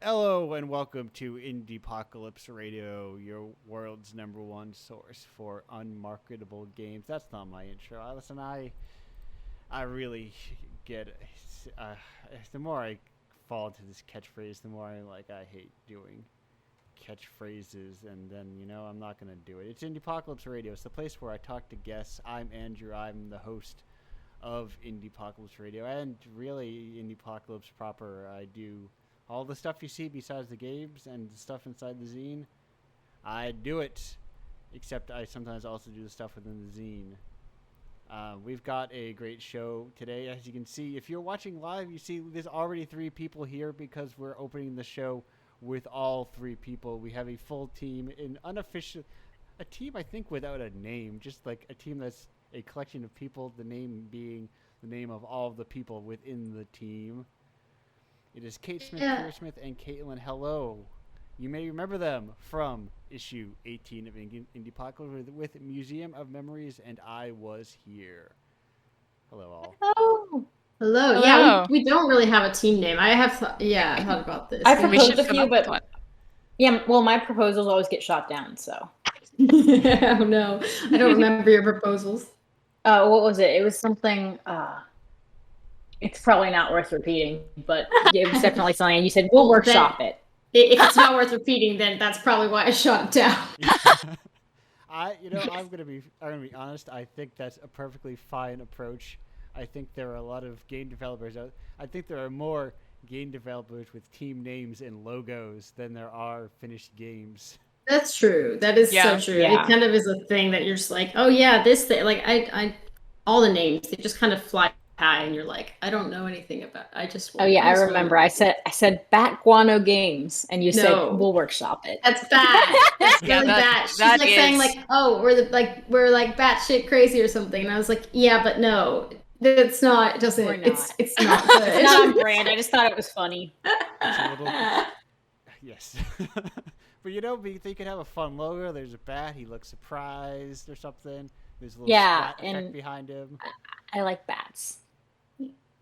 Hello and welcome to Indiepocalypse Radio, your world's number one source for unmarketable games. That's not my intro. Listen, I really get uh, the more I fall into this catchphrase, the more I hate doing catchphrases, and then I'm not gonna do it. It's Indiepocalypse Radio. It's the place where I talk to guests. I'm Andrew. I'm the host of Indiepocalypse Radio, and really Indiepocalypse proper. I do all the stuff you see besides the games and the stuff inside the zine. I do it, except I sometimes also do the stuff within the zine. We've got a great show today. As you can see, if you're watching live, you see there's already 3 people here because we're opening the show with all 3 people. We have a full team, a team I think without a name, just like a team that's a collection of people, the name being the name of all of the people within the team. It is Kate Smith, Peter Smith, and Caitlin. Hello. You may remember them from issue 18 of Indiepocalypse with Museum of Memories and I Was Here. Hello, all. Hello. Hello. Yeah, we don't really have a team name. I thought about this. I proposed a few, but yeah, well, my proposals always get shot down, so. Oh, no. I don't remember your proposals. What was it? It was something, it's probably not worth repeating, but it was definitely something, and you said, we'll workshop it. If it's not worth repeating, then that's probably why I shot it down. I'm gonna be honest. I think that's a perfectly fine approach. I think there are a lot of game developers out. I think there are more game developers with team names and logos than there are finished games. That's true. That is so true. Yeah. It kind of is a thing that you're just like, oh yeah, this thing. Like I all the names, they just kind of fly high, and you're like, I don't know anything about. I remember. I said Bat Guano Games, and you said we'll workshop it. That's bad. That's really bad. She's like saying like, oh, we're batshit crazy or something, and I was like, yeah, but no, it's not. It doesn't. It's not good. It's not on brand. I just thought it was funny. Yes. But they could have a fun logo. There's a bat. He looks surprised or something. There's a little splat effect behind him. I like bats.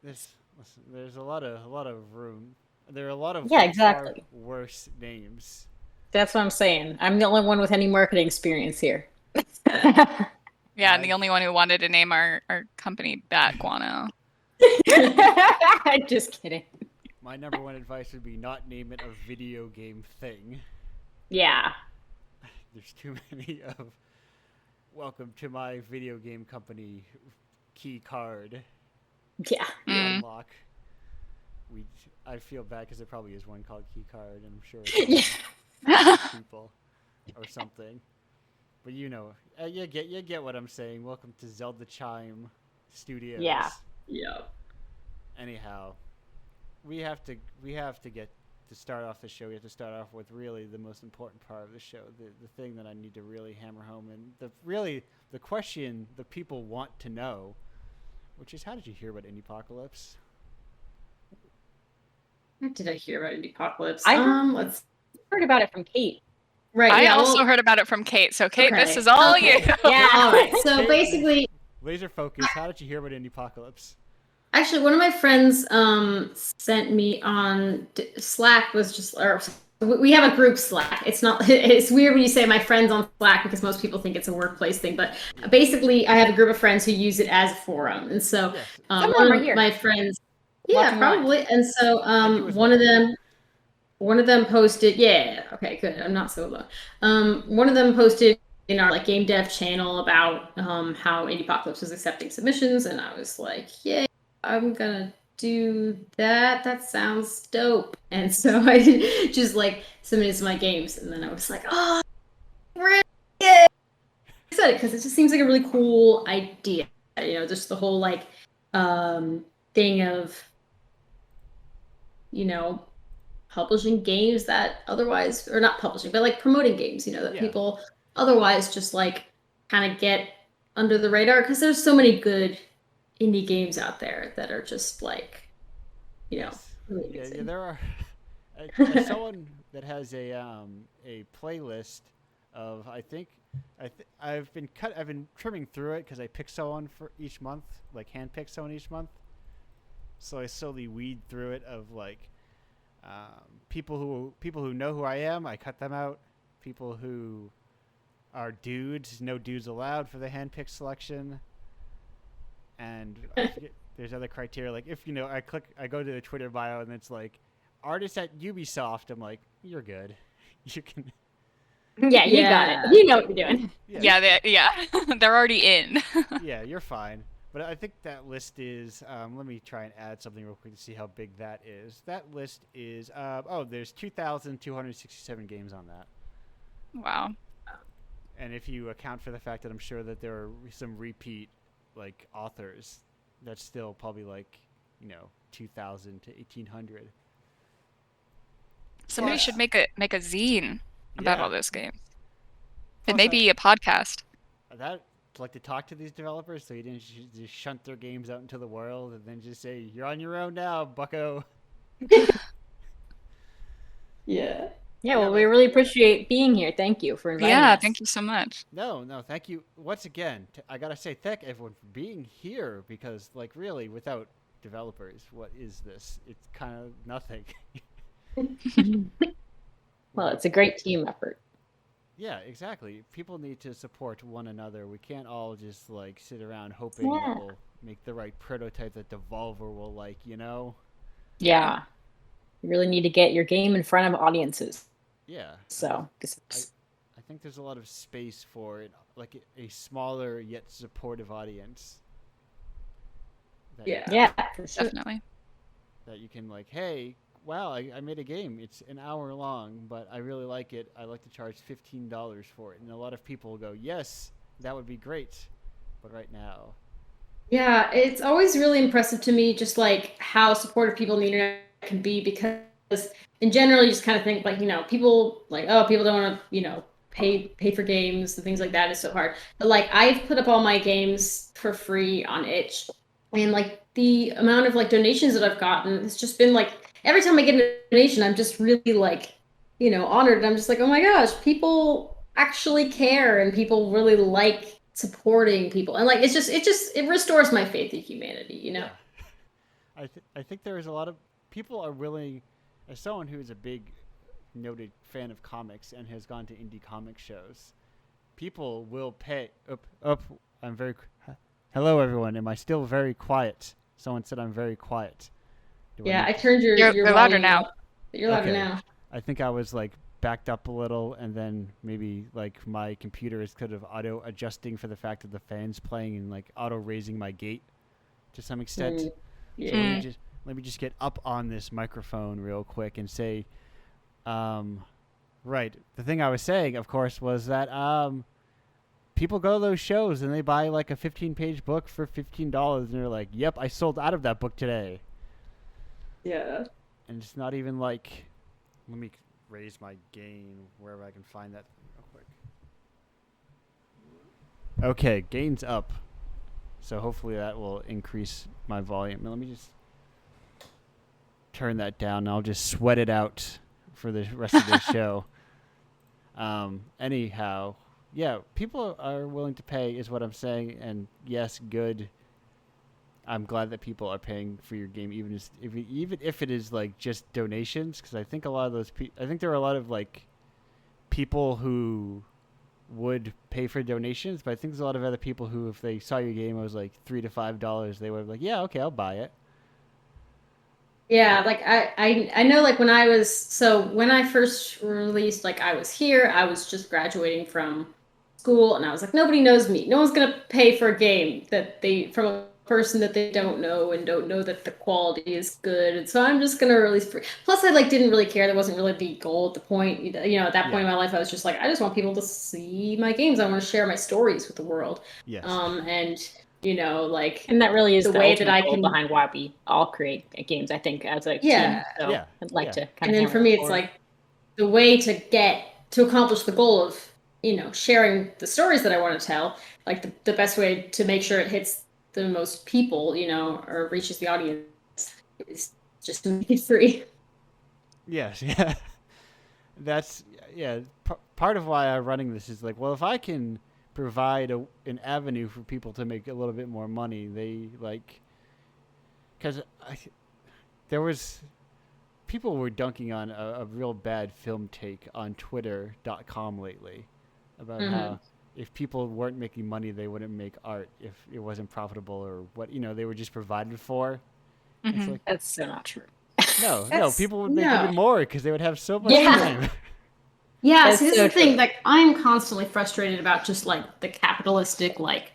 There's a lot of room. There are a lot of exactly worse names. That's what I'm saying. I'm the only one with any marketing experience here. Yeah, and the only one who wanted to name our company Bat Guano. Just kidding. My number one advice would be not name it a video game thing. Yeah. There's too many of welcome to my video game company key card. Yeah. Unlock. I feel bad because there probably is one called key card, and I'm sure it's people or something. But you get what I'm saying. Welcome to Zelda Chime Studios. Yeah. Yeah. Anyhow, we have to get to start off the show. We have to start off with really the most important part of the show, the thing that I need to really hammer home, and the question the people want to know, which is, how did you hear about Indiepocalypse? How did I hear about Indiepocalypse? Let's heard about it from Kate. Right. I also heard about it from Kate. So Kate, this is all you. Yeah. All right. So basically, laser focus. How did you hear about Indiepocalypse? Actually, one of my friends sent me on Slack. We have a group Slack. It's weird when you say my friends on Slack because most people think it's a workplace thing. But basically, I have a group of friends who use it as a forum, and so one of my friends, probably. And so one of them posted. Yeah, okay, good. I'm not so alone. One of them posted in our game dev channel about how Indiepocalypse was accepting submissions, and I was like, yay. I'm gonna do that. That sounds dope. And so I just submitted my games, and then I was like, oh, really? I said it because it just seems like a really cool idea. Just the whole thing of publishing games that otherwise, or not publishing, but promoting games. That people otherwise just kind of get under the radar, because there's so many good indie games out there that are just really amazing. There are. As someone that has a playlist of, I've been trimming through it because I pick someone for each month, hand pick someone each month. So I slowly weed through it of People who know who I am, I cut them out. People who are dudes, no dudes allowed for the handpicked selection. And I forget, there's other criteria, like if I go to the Twitter bio and it's like artists at Ubisoft. I'm like, you're good. You can. Yeah, you got it. You know what you're doing. Yeah, they're already in. Yeah, you're fine. But I think that list is. Let me try and add something real quick to see how big that is. That list is. There's 2,267 games on that. Wow. And if you account for the fact that I'm sure that there are some repeat like authors, that's still probably like 2,000 to 1,800. Somebody should make a zine about Yeah. all those games. Plus, It may be a podcast. I'd like to talk to these developers so you didn't just shunt their games out into the world and then just say, you're on your own now, bucko. Yeah. Yeah, well, we really appreciate being here. Thank you for inviting us. Yeah, thank you so much. No, thank you. Once again, I gotta say thank everyone for being here because, like, really, without developers, what is this? It's kind of nothing. Well, it's a great team effort. Yeah, exactly. People need to support one another. We can't all just like sit around hoping that we'll make the right prototype that Devolver will like, Yeah. You really need to get your game in front of audiences. Yeah. So, I think there's a lot of space for it, like a smaller yet supportive audience. Yeah, for sure. Definitely. That you can like, hey, wow, I made a game. It's an hour long, but I really like it. I like to charge $15 for it. And a lot of people will go, yes, that would be great. But right now. Yeah, it's always really impressive to me just like how supportive people on the internet can be, because in general you just kind of think like, people like, oh, people don't want to, pay for games and things like that is so hard. But like I've put up all my games for free on itch, and like the amount of like donations that I've gotten, it's just been like every time I get a donation, I'm just really like, honored. And I'm just like, oh my gosh, people actually care and people really like supporting people. And like, it restores my faith in humanity, Yeah. I think there is a lot of people are willing, as someone who is a big noted fan of comics and has gone to indie comic shows, people will pay hello everyone. Am I still very quiet? Someone said I'm very quiet. I turned your You're louder now. up. You're louder now. I think I was like backed up a little, and then maybe like my computer is kind of auto adjusting for the fact that the fan's playing and like auto raising my gate to some extent. Yeah. So let me just get up on this microphone real quick and say, right. The thing I was saying, of course, was that people go to those shows and they buy like a 15-page book for $15, and they're like, "Yep, I sold out of that book today." Yeah. And it's not even like, let me raise my gain wherever I can find that real quick. Okay, gain's up. So hopefully that will increase my volume. Now let me just turn that down, and I'll just sweat it out for the rest of the show. Anyhow, yeah, people are willing to pay is what I'm saying, and yes, good. I'm glad that people are paying for your game, even if it is like just donations, because I think a lot of those I think there are a lot of like people who would pay for donations, but I think there's a lot of other people who, if they saw your game, it was like $3 to $5, they would be like, yeah, okay, I'll buy it. Yeah, like I know, like when I first released, like I was here, I was just graduating from school, and I was like, nobody knows me. No one's gonna pay for a game from a person that they don't know and don't know that the quality is good, and so I'm just gonna release free. Plus, I like didn't really care. That wasn't really the goal at the point. At that point in my life, I was just like, I just want people to see my games. I want to share my stories with the world. Yes. And that really is the the way that I goal can behind why we all create games, I think, as a Yeah. team. So Yeah. I'd like to kind and of then for me, it's like the way to accomplish the goal of sharing the stories that I want to tell. Like the best way to make sure it hits the most people, or reaches the audience, is just to make it free. Yes, yeah. That's, yeah, part of why I'm running this is like, well, if I can provide an avenue for people to make a little bit more money, they like, because there was people were dunking on a real bad film take on Twitter.com lately about how if people weren't making money, they wouldn't make art if it wasn't profitable or what, they were just provided for. It's like, That's so not true. no, people would make even more because they would have so much time. Yeah, That's so this so is the thing. true. Like, I'm constantly frustrated about just like the capitalistic, like,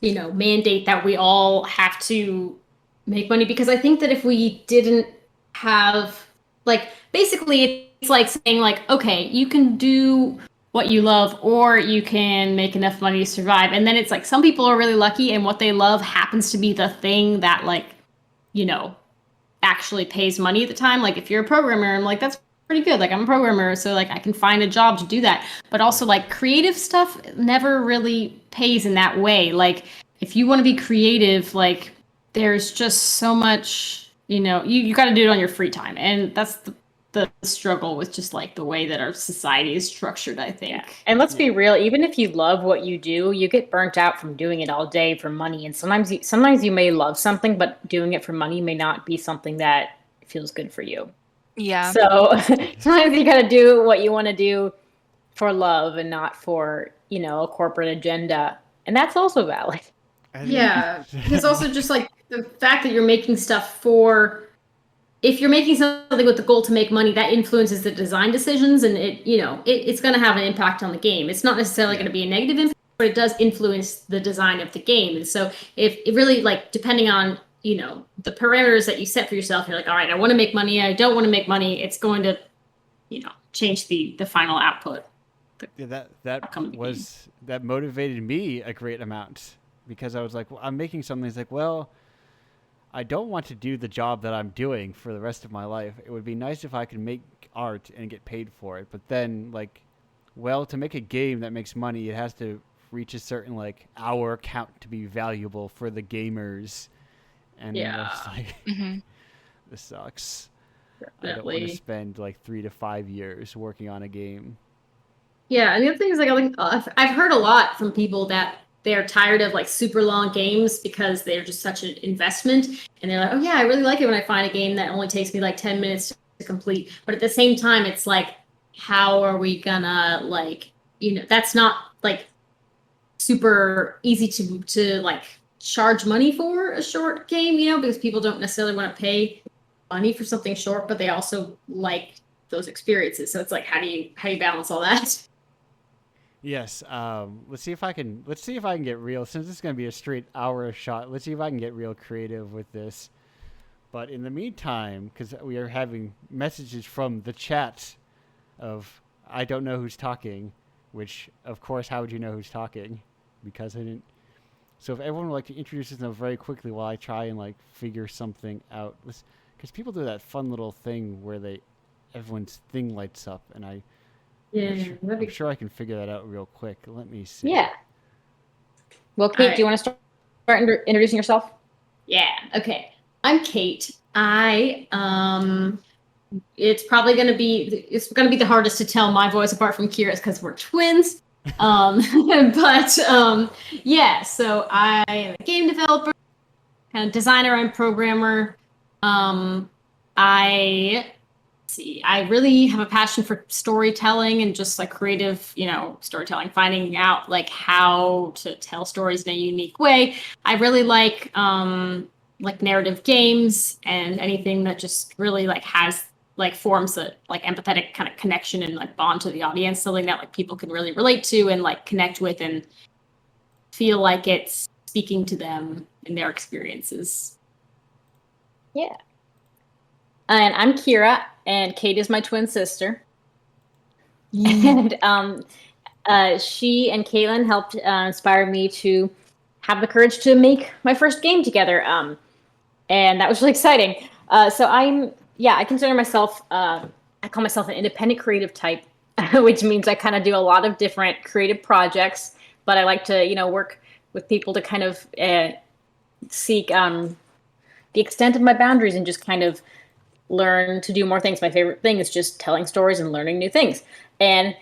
mandate that we all have to make money, because I think that if we didn't have, like, basically it's like saying like, okay, you can do what you love or you can make enough money to survive. And then it's like some people are really lucky and what they love happens to be the thing that, like, actually pays money at the time. Like if you're a programmer, I'm like, that's pretty good. Like I'm a programmer, so like I can find a job to do that. But also like creative stuff never really pays in that way. Like if you want to be creative, like there's just so much, you got to do it on your free time. And that's the struggle with just like the way that our society is structured, I think. Yeah. And let's be real, even if you love what you do, you get burnt out from doing it all day for money. And sometimes you may love something, but doing it for money may not be something that feels good for you. Yeah. So sometimes you got to do what you want to do for love and not for, a corporate agenda. And that's also valid. Yeah. Because also just like the fact that you're making stuff if you're making something with the goal to make money, that influences the design decisions, and it's going to have an impact on the game. It's not necessarily going to be a negative impact, but it does influence the design of the game. And so if it really, like, depending on, the parameters that you set for yourself, you're like, all right, I want to make money, I don't want to make money, it's going to, change the final output. That motivated me a great amount, because I was like, well, I'm making something that's like, well, I don't want to do the job that I'm doing for the rest of my life. It would be nice if I could make art and get paid for it. But then, like, well, to make a game that makes money, it has to reach a certain, like, hour count to be valuable for the gamers. And I was like, this sucks. Definitely. I don't want to spend, like, 3 to 5 years working on a game. Yeah, and the other thing is, like, I've heard a lot from people that they're tired of like super long games because they're just such an investment, and they're like, oh yeah, I really like it when I find a game that only takes me like 10 minutes to complete. But at the same time, it's like, how are we gonna, like, that's not like super easy to like charge money for a short game, because people don't necessarily want to pay money for something short, but they also like those experiences. So it's like, how do you balance all that? Yes. Let's see if I can get real. Since it's going to be a straight hour shot, let's see if I can get real creative with this. But in the meantime, because we are having messages from the chat of I don't know who's talking, which, of course, how would you know who's talking? Because I didn't. So if everyone would like to introduce themselves very quickly while I try and like figure something out. Because people do that fun little thing where everyone's thing lights up, and I'm sure I can figure that out real quick. Let me see. Yeah. Well, Kate, do you want to start introducing yourself? Yeah. Okay. I'm Kate. It's probably going to be the hardest to tell my voice apart from Kira's because we're twins. Yeah. So I am a game developer, kind of designer and programmer. I really have a passion for storytelling and just like creative, storytelling, finding out like how to tell stories in a unique way. I really like narrative games and anything that just really like has like forms a like empathetic kind of connection and like bond to the audience, something that like people can really relate to and like connect with and feel like it's speaking to them in their experiences. Yeah. And I'm Kira, and Kate is my twin sister. And she and Caitlin helped inspire me to have the courage to make my first game together. And that was really exciting. So I consider myself, I call myself an independent creative type, which means I kind of do a lot of different creative projects, but I like to, work with people to kind of seek the extent of my boundaries and just kind of learn to do more things. My favorite thing is just telling stories and learning new things. And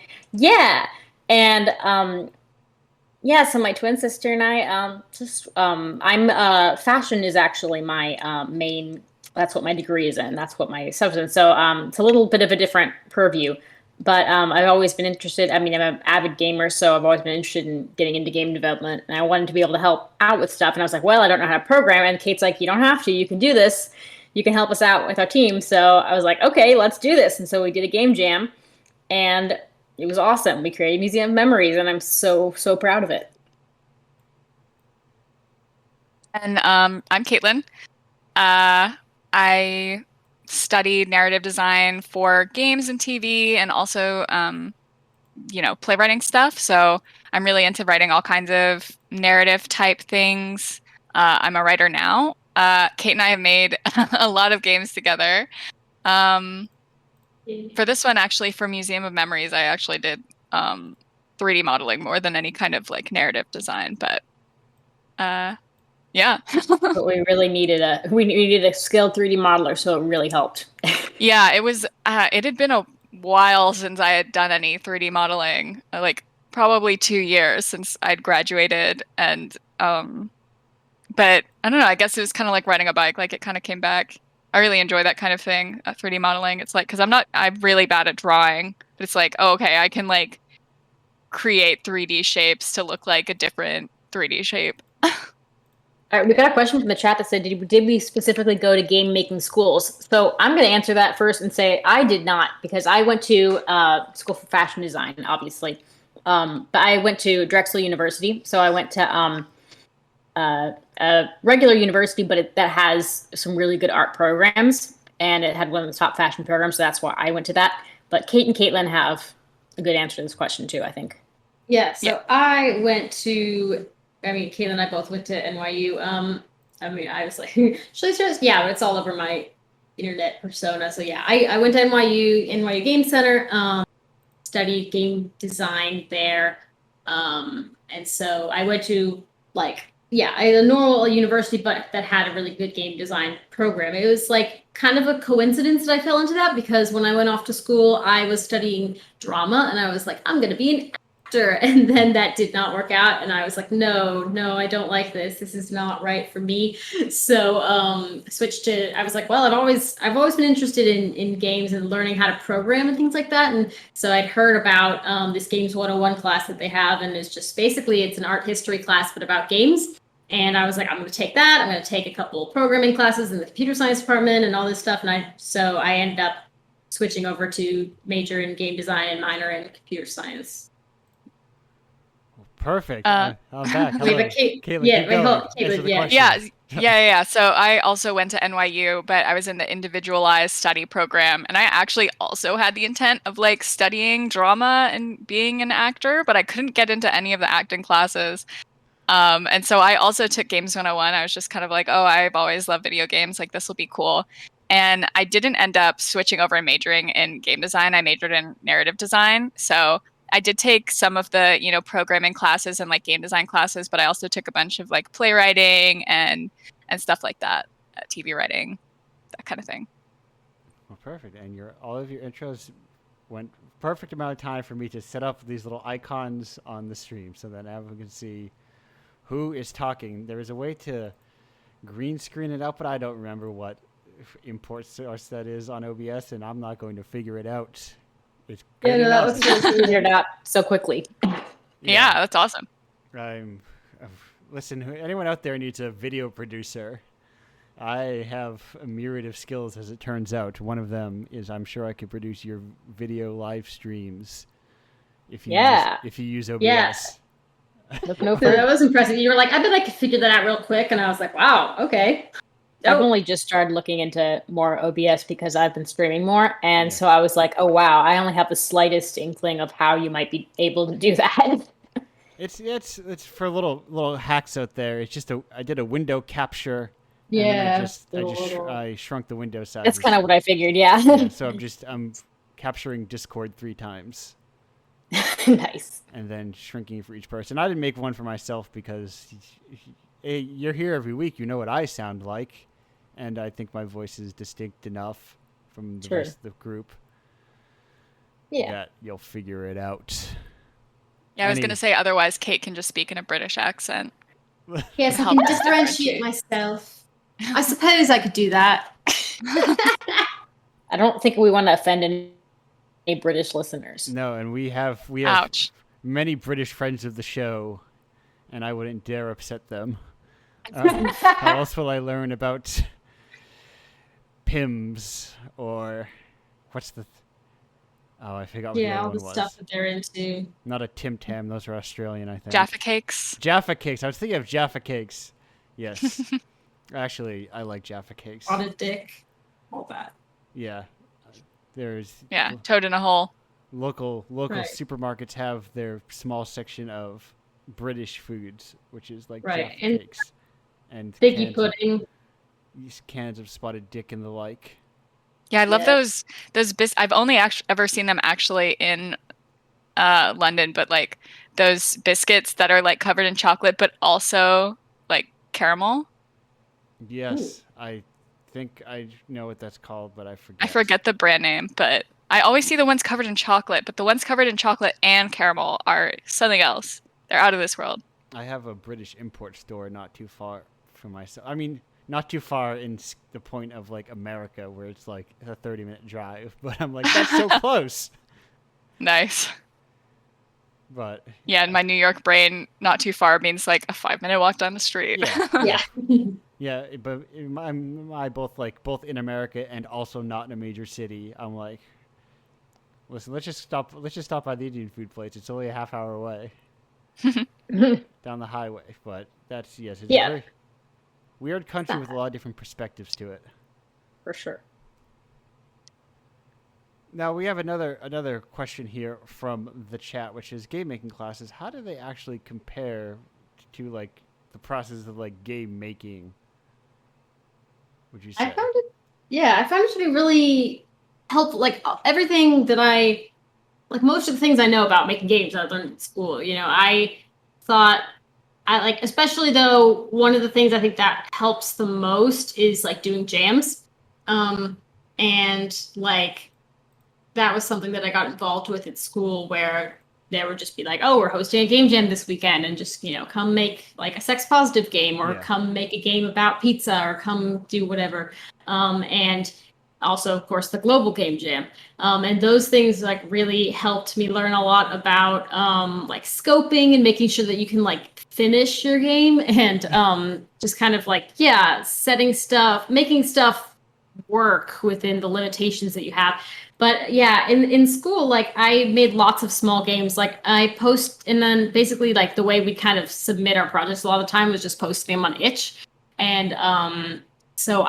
so my twin sister and I fashion is actually my main that's what my degree is in. That's what my substance. So it's a little bit of a different purview. But I've always been interested. I mean, I'm an avid gamer, so I've always been interested in getting into game development. And I wanted to be able to help out with stuff. And I was like, well, I don't know how to program. And Kate's like, you don't have to. You can do this. You can help us out with our team. So I was like, okay, let's do this. And so we did a game jam. And it was awesome. We created a museum of memories. And I'm so, so proud of it. And I'm Caitlin. I studied narrative design for games and TV and also, playwriting stuff. So I'm really into writing all kinds of narrative type things. I'm a writer now. Kate and I have made a lot of games together. For this one, actually, for Museum of Memories, I actually did 3D modeling more than any kind of like narrative design. But yeah. But we really needed a skilled 3D modeler, so it really helped. Yeah, it had been a while since I had done any 3D modeling, like probably 2 years since I'd graduated. And but I don't know, I guess it was kind of like riding a bike, like it kind of came back. I really enjoy that kind of thing, 3D modeling. It's like, because I'm really bad at drawing, but it's like, oh, okay, I can like create 3D shapes to look like a different 3D shape. All right, we got a question from the chat that said, did we specifically go to game making schools? So I'm going to answer that first and say I did not, because I went to school for fashion design, obviously. But I went to Drexel University. So I went to a regular university, but that has some really good art programs. And it had one of the top fashion programs. So that's why I went to that. But Kate and Caitlin have a good answer to this question too, I think. Yeah, so I went to... Kayla and I both went to NYU. I was like, should I start? Yeah, but it's all over my internet persona. So yeah, I went to NYU Game Center, studied game design there. And so I went to a normal university, but that had a really good game design program. It was like kind of a coincidence that I fell into that, because when I went off to school, I was studying drama and I was like, I'm going to be an actor. And then that did not work out. And I was like, no, I don't like this. This is not right for me. So I was like, well, I've always been interested in games and learning how to program and things like that. And so I'd heard about this Games 101 class that they have. And it's just basically, it's an art history class, but about games. And I was like, I'm going to take that. I'm going to take a couple of programming classes in the computer science department and all this stuff. And I ended up switching over to major in game design and minor in computer science. Perfect. I'm back. Hello. Caitlin, yeah. So I also went to NYU, but I was in the individualized study program, and I actually also had the intent of like studying drama and being an actor, but I couldn't get into any of the acting classes. And so I also took Games 101. I was just kind of like, oh, I've always loved video games. Like, this will be cool. And I didn't end up switching over and majoring in game design. I majored in narrative design. So I did take some of the, programming classes and like game design classes, but I also took a bunch of like playwriting and stuff like that, TV writing, that kind of thing. Well, perfect. And all of your intros went perfect amount of time for me to set up these little icons on the stream so that everyone can see who is talking. There is a way to green screen it out, but I don't remember what import source that is on OBS, and I'm not going to figure it out. That was figured out so quickly. Yeah, that's awesome. Listen, anyone out there needs a video producer. I have a myriad of skills, as it turns out. One of them is I'm sure I could produce your video live streams if you use OBS. Yeah. That was impressive. You were like, I bet I could figure that out real quick, and I was like, wow, okay. I've only just started looking into more OBS because I've been streaming more. And so I was like, oh, wow, I only have the slightest inkling of how you might be able to do that. It's for little hacks out there. It's just I did a window capture. Yeah. I shrunk the window size. That's kind of what I figured. Yeah. So I'm capturing Discord 3 times. Nice. And then shrinking for each person. I didn't make one for myself because you're here every week. You know what I sound like. And I think my voice is distinct enough from the rest of the group that you'll figure it out. Yeah, I was going to say, otherwise Kate can just speak in a British accent. Yes, I can differentiate myself. I suppose I could do that. I don't think we want to offend any British listeners. No, and we have Ouch. many British friends of the show, and I wouldn't dare upset them. How else will I learn about Pims or what's the? I forgot what the Yeah, other all the one was. stuff that they're into. Not a Tim Tam. Those are Australian, I think. Jaffa cakes. Jaffa cakes. I was thinking of Jaffa cakes. Yes. Actually, I like Jaffa cakes. On a dick. All that. Yeah. There's Yeah, toad in a hole. local Right. supermarkets have their small section of British foods, which is like Right, Jaffa and cakes and Figgy pudding. cans of spotted dick and the like. Yeah, I love Yeah. those I've only ever seen them actually in London, but like those biscuits that are like covered in chocolate but also like caramel. Yes, I think I know what that's called, but I forget. I forget the brand name, but I always see the ones covered in chocolate, but the ones covered in chocolate and caramel are something else. They're out of this world. I have a British import store not too far from myself. I mean, not too far in the point of like America, where it's like a 30-minute drive. But I'm like, that's so close. Nice. But Yeah, in my New York brain, not too far means like a 5-minute walk down the street. yeah, Yeah. yeah. But I both in America and also not in a major city. I'm like, listen, let's just stop by the Indian food place. It's only a half hour away down the highway. But it's Yeah. a very weird country with a lot of different perspectives to it. For sure. Now we have another question here from the chat, which is game making classes. How do they actually compare to like the process of like game making? Would you say? I found it to be really helpful. Like everything that most of the things I know about making games I learned in school. I thought especially though, one of the things I think that helps the most is like doing jams. And like that was something that I got involved with at school, where they would just be like, oh, we're hosting a game jam this weekend, and just, come make like a sex positive game, or come make a game about pizza, or come do whatever. And also, of course, the global game jam. And those things like really helped me learn a lot about like scoping and making sure that you can like finish your game, and just kind of like, setting stuff, making stuff work within the limitations that you have. But yeah, in school, like I made lots of small games. Like I post, and then basically like the way we kind of submit our projects a lot of the time was just posting them on itch. And so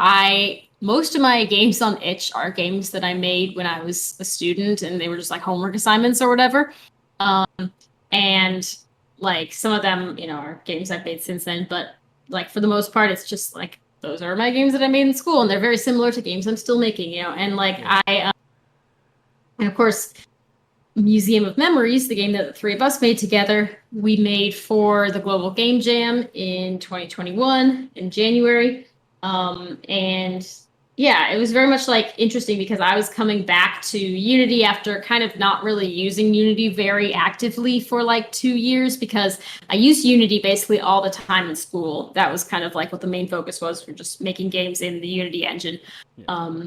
most of my games on itch are games that I made when I was a student, and they were just like homework assignments or whatever. And like some of them, are games I've made since then. But like for the most part, it's just like those are my games that I made in school, and they're very similar to games I'm still making, and like and of course, Museum of Memories, the game that the three of us made together, we made for the Global Game Jam in 2021 in January. And yeah, it was very much like interesting because I was coming back to Unity after kind of not really using Unity very actively for like 2 years, because I used Unity basically all the time in school. That was kind of like what the main focus was, for just making games in the Unity engine. Yeah.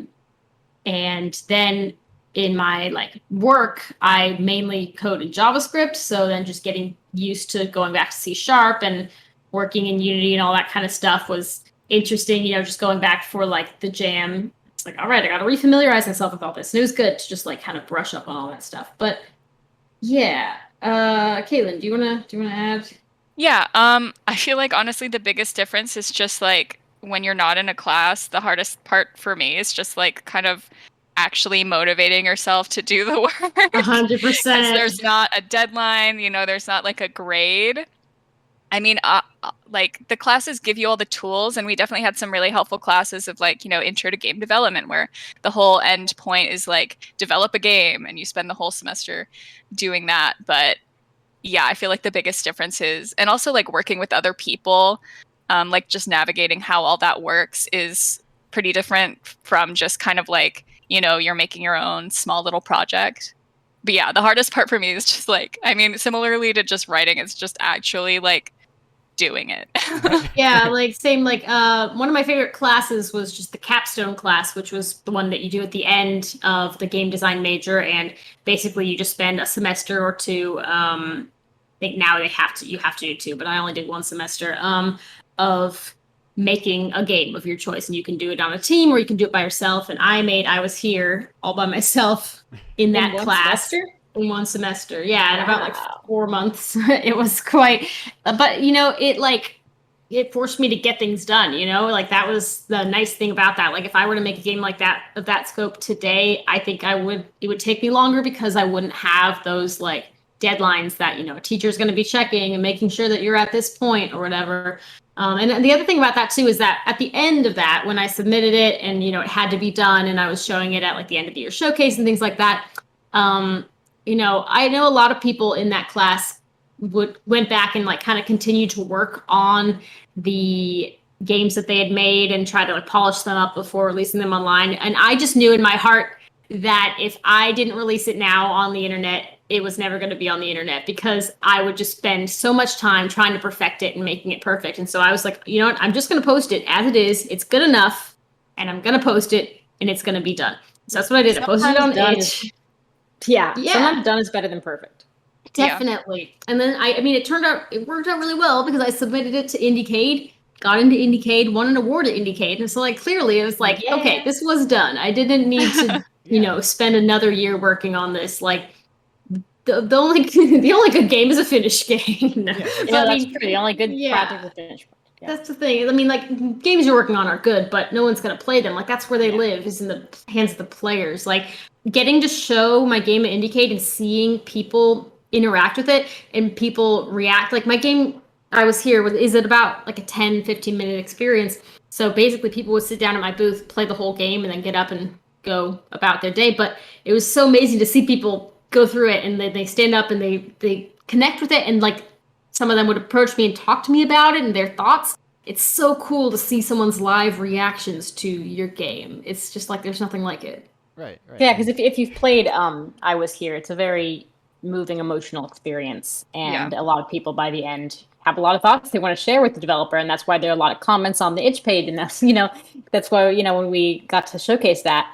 And then in my like work, I mainly code in JavaScript. So then just getting used to going back to C# and working in Unity and all that kind of stuff was interesting, just going back for like the jam. It's like, all right, I got to refamiliarize myself with all this. And it was good to just like kind of brush up on all that stuff. But yeah, Caitlin, do you wanna add? Yeah, I feel like honestly the biggest difference is just like when you're not in a class, the hardest part for me is just like kind of actually motivating yourself to do the work. 100%. There's not a deadline, there's not like a grade. I mean, like the classes give you all the tools, and we definitely had some really helpful classes of like, intro to game development, where the whole end point is like develop a game, and you spend the whole semester doing that. But yeah, I feel like the biggest difference is, and also like working with other people, like just navigating how all that works is pretty different from just kind of like, you're making your own small little project. But yeah, the hardest part for me is just like, I mean, similarly to just writing, it's just actually like doing it. Yeah, like same like one of my favorite classes was just the capstone class, which was the one that you do at the end of the game design major, and basically you just spend a semester or two. I think now you have to do two, but I only did one semester of making a game of your choice, and you can do it on a team or you can do it by yourself. And I was here all by myself in that class. Semester? In one semester, yeah, in about like Wow. 4 months. It was quite, but you know, it forced me to get things done. You know, like that was the nice thing about that. Like if I were to make a game like that of that scope today, I think it would take me longer because I wouldn't have those like deadlines that a teacher's going to be checking and making sure that you're at this point or whatever. And the other thing about that too is that at the end of that, when I submitted it and it had to be done, and I was showing it at like the end of the year showcase and things like that. I know a lot of people in that class went back and like kind of continued to work on the games that they had made and try to like polish them up before releasing them online. And I just knew in my heart that if I didn't release it now on the internet, it was never going to be on the internet because I would just spend so much time trying to perfect it and making it perfect. And so I was like, you know what, I'm just going to post it as it is. It's good enough, and I'm going to post it, and it's going to be done. So that's what I did. I posted it on itch. Yeah. Sometimes done is better than perfect. Definitely. Yeah. And then it worked out really well because I submitted it to Indiecade, got into Indiecade, won an award at Indiecade. And so like clearly it was like, okay, this was done. I didn't need to, spend another year working on this. Like the only good game is a finished game. No. Yeah, that's true. The only good project is a finished project. Yeah. That's the thing. I mean, like games you're working on are good, but no one's gonna play them. Like that's where they live, is in the hands of the players. Like getting to show my game at Indiecade and seeing people interact with it and people react. Like my game I was here is it about like a 10-15 minute experience. So basically people would sit down at my booth, play the whole game, and then get up and go about their day. But it was so amazing to see people go through it, and they stand up and they connect with it, and like some of them would approach me and talk to me about it and their thoughts. It's so cool to see someone's live reactions to your game. It's just like there's nothing like it. Right. Yeah, because if you've played I Was Here, it's a very moving, emotional experience. And a lot of people by the end have a lot of thoughts they want to share with the developer. And that's why there are a lot of comments on the itch page. And that's, that's why, when we got to showcase that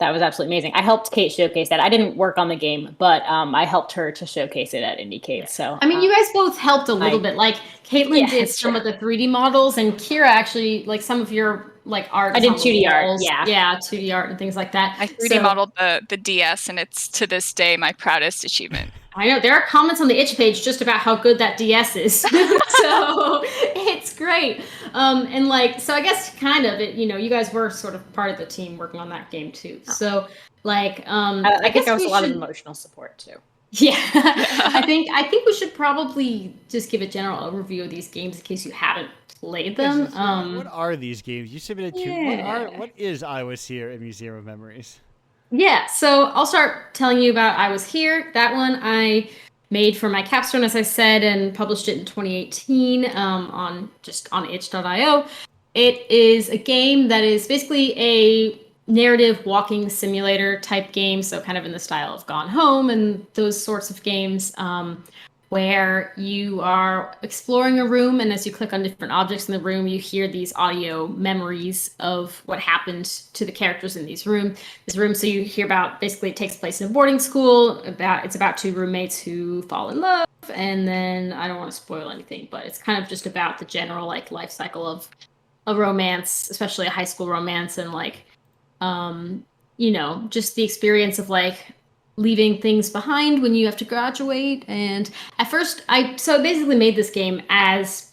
was absolutely amazing. I helped Kate showcase that. I didn't work on the game, but I helped her to showcase it at Indiecade. So I mean, you guys both helped a little bit. Like Caitlin did some of the 3D models, and Kira actually like some of your like art. I did 2D art. Yeah, 2D art and things like that. I 3D modeled the DS, and it's to this day my proudest achievement. I know there are comments on the itch page just about how good that DS is. So it's great. And like, so I guess kind of it, you guys were sort of part of the team working on that game too. So like, I guess I was a lot of emotional support too. Yeah. I think we should probably just give a general overview of these games in case you haven't played them. What are these games? You submitted to what is I Was Here, a Museum of Memories? Yeah, so I'll start telling you about I Was Here. That one I made for my capstone, as I said, and published it in 2018 on itch.io. It is a game that is basically a narrative walking simulator type game, so kind of in the style of Gone Home and those sorts of games, where you are exploring a room, and as you click on different objects in the room, you hear these audio memories of what happened to the characters in this room. So you hear about, basically it takes place in a boarding school, it's about two roommates who fall in love, and then I don't want to spoil anything, but it's kind of just about the general like life cycle of a romance, especially a high school romance, and like just the experience of like leaving things behind when you have to graduate. And at first I basically made this game as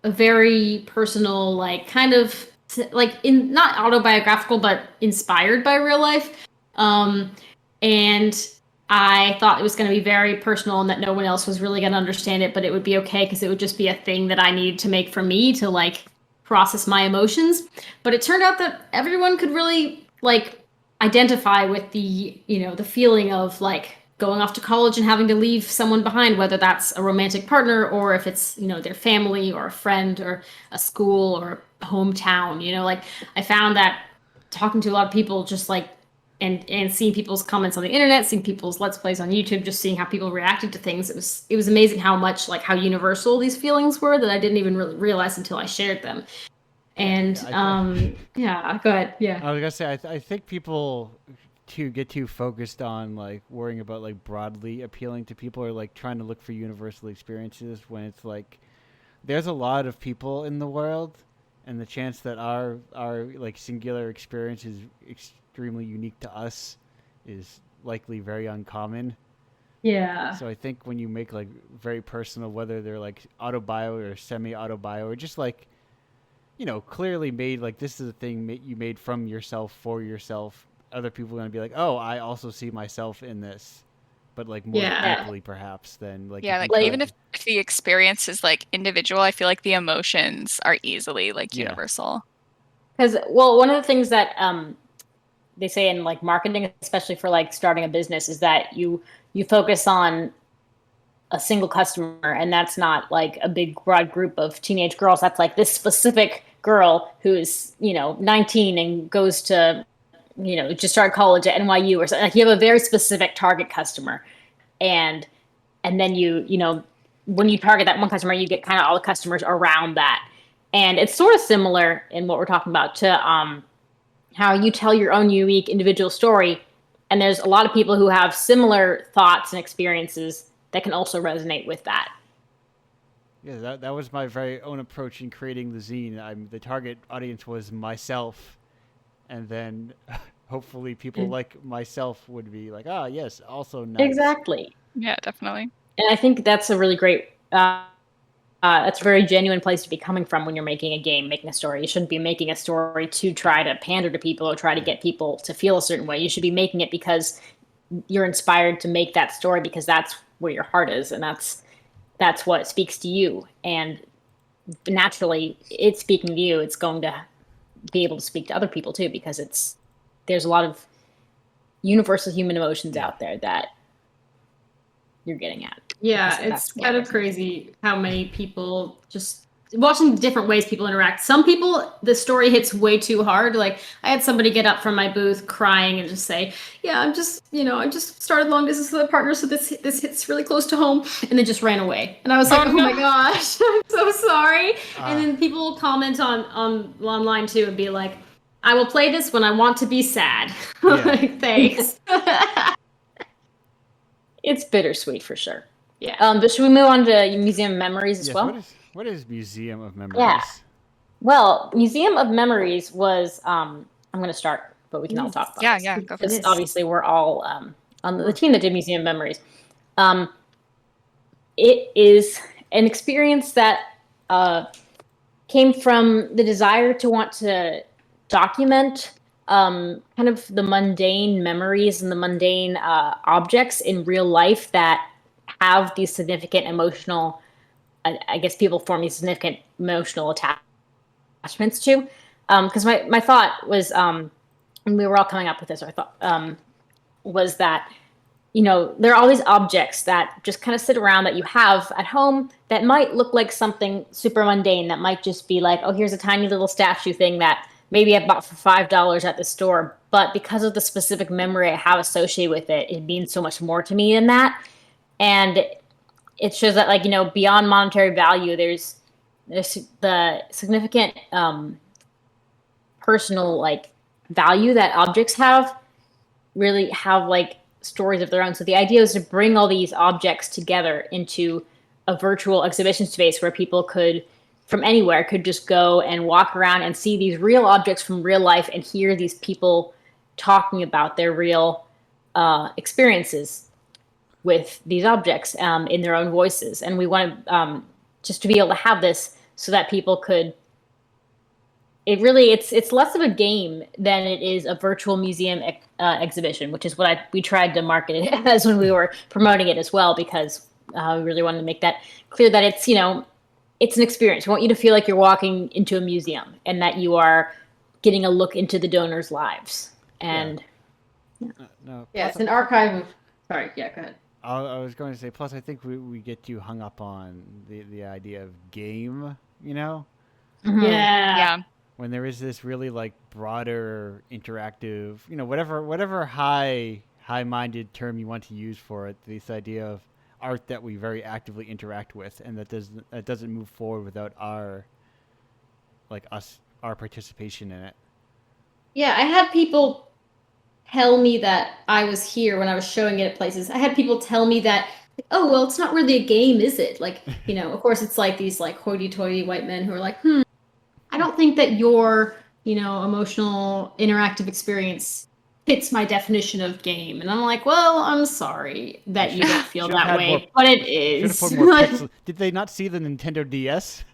a very personal, like kind of like in not autobiographical, but inspired by real life. And I thought it was going to be very personal and that no one else was really going to understand it, but it would be okay because it would just be a thing that I needed to make for me to like process my emotions. But it turned out that everyone could really like identify with the feeling of like going off to college and having to leave someone behind, whether that's a romantic partner or if it's their family or a friend or a school or a hometown. Like I found that talking to a lot of people just like and seeing people's comments on the internet, seeing people's Let's Plays on YouTube, just seeing how people reacted to things. It was amazing how much, like, how universal these feelings were that I didn't even really realize until I shared them. And yeah, go ahead. Yeah. I was gonna say I think people to get too focused on like worrying about like broadly appealing to people or like trying to look for universal experiences when it's like there's a lot of people in the world, and the chance that our like singular experience is extremely unique to us is likely very uncommon. Yeah. So I think when you make like very personal, whether they're like autobio or semi-autobio or just like, you know, clearly made, like this is a thing you made from yourself for yourself, other people are going to be like, oh, I also see myself in this, but like more deeply perhaps than like, yeah, like even if the experience is like individual, I feel like the emotions are easily like universal. Because, well, one of the things that they say in like marketing, especially for like starting a business, is that you focus on a single customer, and that's not like a big broad group of teenage girls. That's like this specific girl who's, you know, 19 and goes to, you know, just started college at NYU or something. Like you have a very specific target customer, and then you know, when you target that one customer, you get kind of all the customers around that. And it's sort of similar in what we're talking about to how you tell your own unique individual story. And there's a lot of people who have similar thoughts and experiences that can also resonate with that. Yeah, that was my very own approach in creating the zine. The target audience was myself, and then hopefully people like myself would be like, ah, yes, also nice. Exactly. Yeah, definitely. And I think that's a really great, that's a very genuine place to be coming from when you're making a game, making a story. You shouldn't be making a story to try to pander to people or try to get people to feel a certain way. You should be making it because you're inspired to make that story because that's where your heart is, and that's what speaks to you. And naturally, it's speaking to you. It's going to be able to speak to other people too, because there's a lot of universal human emotions out there that you're getting at. Yeah, it's kind of crazy how many people just watching the different ways people interact. Some people, the story hits way too hard. Like I had somebody get up from my booth crying and just say, "Yeah, I just started long distance with a partner, so this hits really close to home," and then just ran away. And I was like, "Oh my gosh, I'm so sorry." And then people will comment on online too and be like, "I will play this when I want to be sad." Like, thanks. It's bittersweet for sure. Yeah. But should we move on to Museum of Memories as well? What is Museum of Memories? Yeah. Well, Museum of Memories was, I'm going to start, but we can all talk about this. Yeah, go for it. Obviously, we're all on the team that did Museum of Memories. It is an experience that came from the desire to want to document kind of the mundane memories and the mundane objects in real life that have these significant emotional, I guess people form these significant emotional attachments to. Because my thought was, and we were all coming up with this, I thought, was that, you know, there are all these objects that just kind of sit around that you have at home that might look like something super mundane, that might just be like, oh, here's a tiny little statue thing that maybe I bought for $5 at the store. But because of the specific memory I have associated with it, it means so much more to me than that. And it shows that, like, you know, beyond monetary value, there's the significant personal, like, value that objects really have, like, stories of their own. So the idea is to bring all these objects together into a virtual exhibition space where people could, from anywhere, could just go and walk around and see these real objects from real life and hear these people talking about their real experiences with these objects in their own voices. And we want to just to be able to have this so that people could, it's less of a game than it is a virtual museum exhibition, which is what we tried to market it as when we were promoting it as well, because we really wanted to make that clear that it's, you know, it's an experience. We want you to feel like you're walking into a museum and that you are getting a look into the donors' lives. And it's an archive of, sorry, yeah, go ahead. I was going to say, plus I think we get too hung up on the idea of game, you know? Mm-hmm. Yeah. when there is this really like broader interactive, whatever high-minded term you want to use for it, this idea of art that we very actively interact with, and that doesn't move forward without our participation in it. Yeah, I had people tell me that I was here when I was showing it at places. I had people tell me that, oh, well, it's not really a game, is it? Like, of course, it's like these like hoity-toity white men who are like, I don't think that your, emotional interactive experience fits my definition of game. And I'm like, well, I'm sorry that you don't feel that way, but it is. Should have put more pixels. Did they not see the Nintendo DS?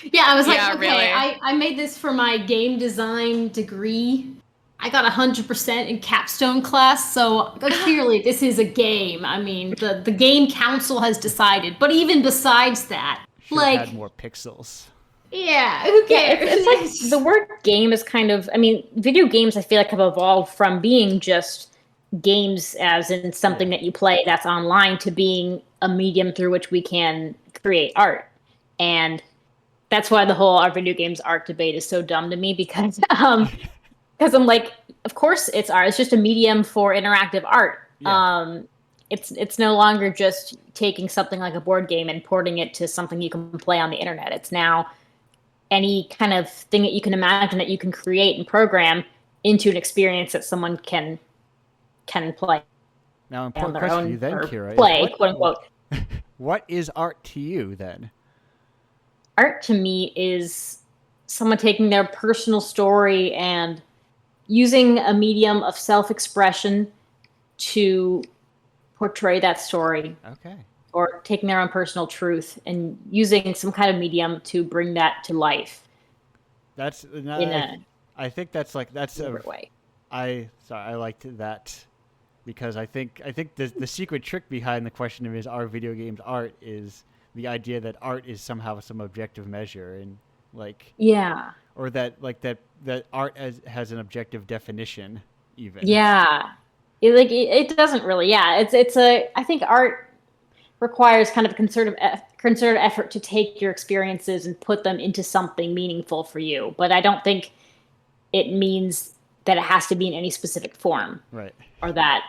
Yeah, I was like, Yeah, okay, really. I made this for my game design degree. I got 100% in capstone class, so clearly this is a game. I mean, the game council has decided. But even besides that, Should have had more pixels. yeah, who cares? It's like the word game is kind of, video games I feel like have evolved from being just games as in something that you play that's online to being a medium through which we can create art. And that's why the whole our video games art debate is so dumb to me because I'm like, of course it's art. It's just a medium for interactive art. Yeah. It's no longer just taking something like a board game and porting it to something you can play on the internet. It's now any kind of thing that you can imagine that you can create and program into an experience that someone can play. Now, important question to you then, Kira. Play, quote unquote. What is art to you then? Art to me is someone taking their personal story and using a medium of self-expression to portray that story. Okay. Or taking their own personal truth and using some kind of medium to bring that to life. I think that's a way. I liked that because I think the secret trick behind the question of is are video games art is the idea that art is somehow some objective measure and or that art has an objective definition even. Yeah. It doesn't really. Yeah, I think art requires kind of a concerted effort to take your experiences and put them into something meaningful for you. But I don't think it means that it has to be in any specific form. Right. Or that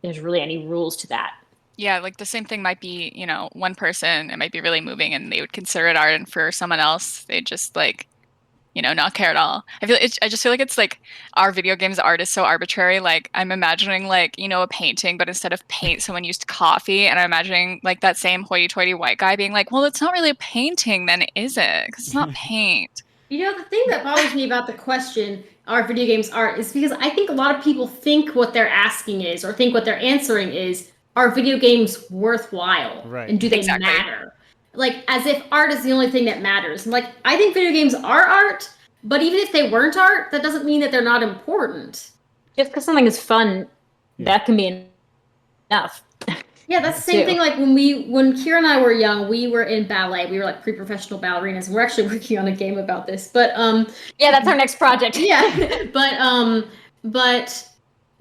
there's really any rules to that. Yeah, like the same thing might be, one person, it might be really moving and they would consider it art, and for someone else, they just not care at all. I just feel like it's like our video games art is so arbitrary. Like I'm imagining a painting, but instead of paint, someone used coffee, and I'm imagining like that same hoity-toity white guy being like, well, it's not really a painting then, is it? Because it's not paint. The thing that bothers me about the question, are video games art, is because I think a lot of people think what they're asking is, or think what they're answering is, are video games worthwhile? Right. And do they matter? Like, as if art is the only thing that matters. Like, I think video games are art, but even if they weren't art, that doesn't mean that they're not important. Just because something is fun, that can be enough. Yeah, that's the same thing. Like when Kira and I were young, we were in ballet. We were like pre-professional ballerinas. We're actually working on a game about this. But yeah, that's our next project. Yeah, but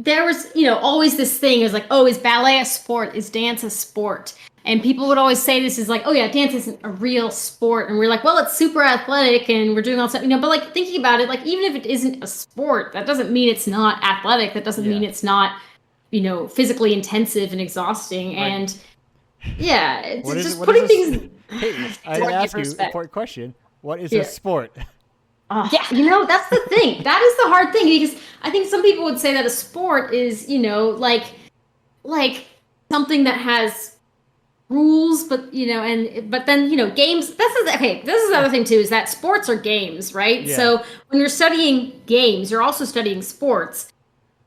there was always this thing. It was like, oh, is ballet a sport? Is dance a sport? And people would always say this is like, oh yeah, dance isn't a real sport. And we're like, well, it's super athletic and we're doing all stuff, but like thinking about it, like even if it isn't a sport, that doesn't mean it's not athletic. That doesn't mean it's not, physically intensive and exciting. Right. And yeah, it's just putting things. Hey, I ask you an important question. What is a sport? Yeah, that's the thing. That is the hard thing, because I think some people would say that a sport is, like something that has rules, but then games. This is the other thing too, is that sports are games, right? Yeah. So when you're studying games, you're also studying sports.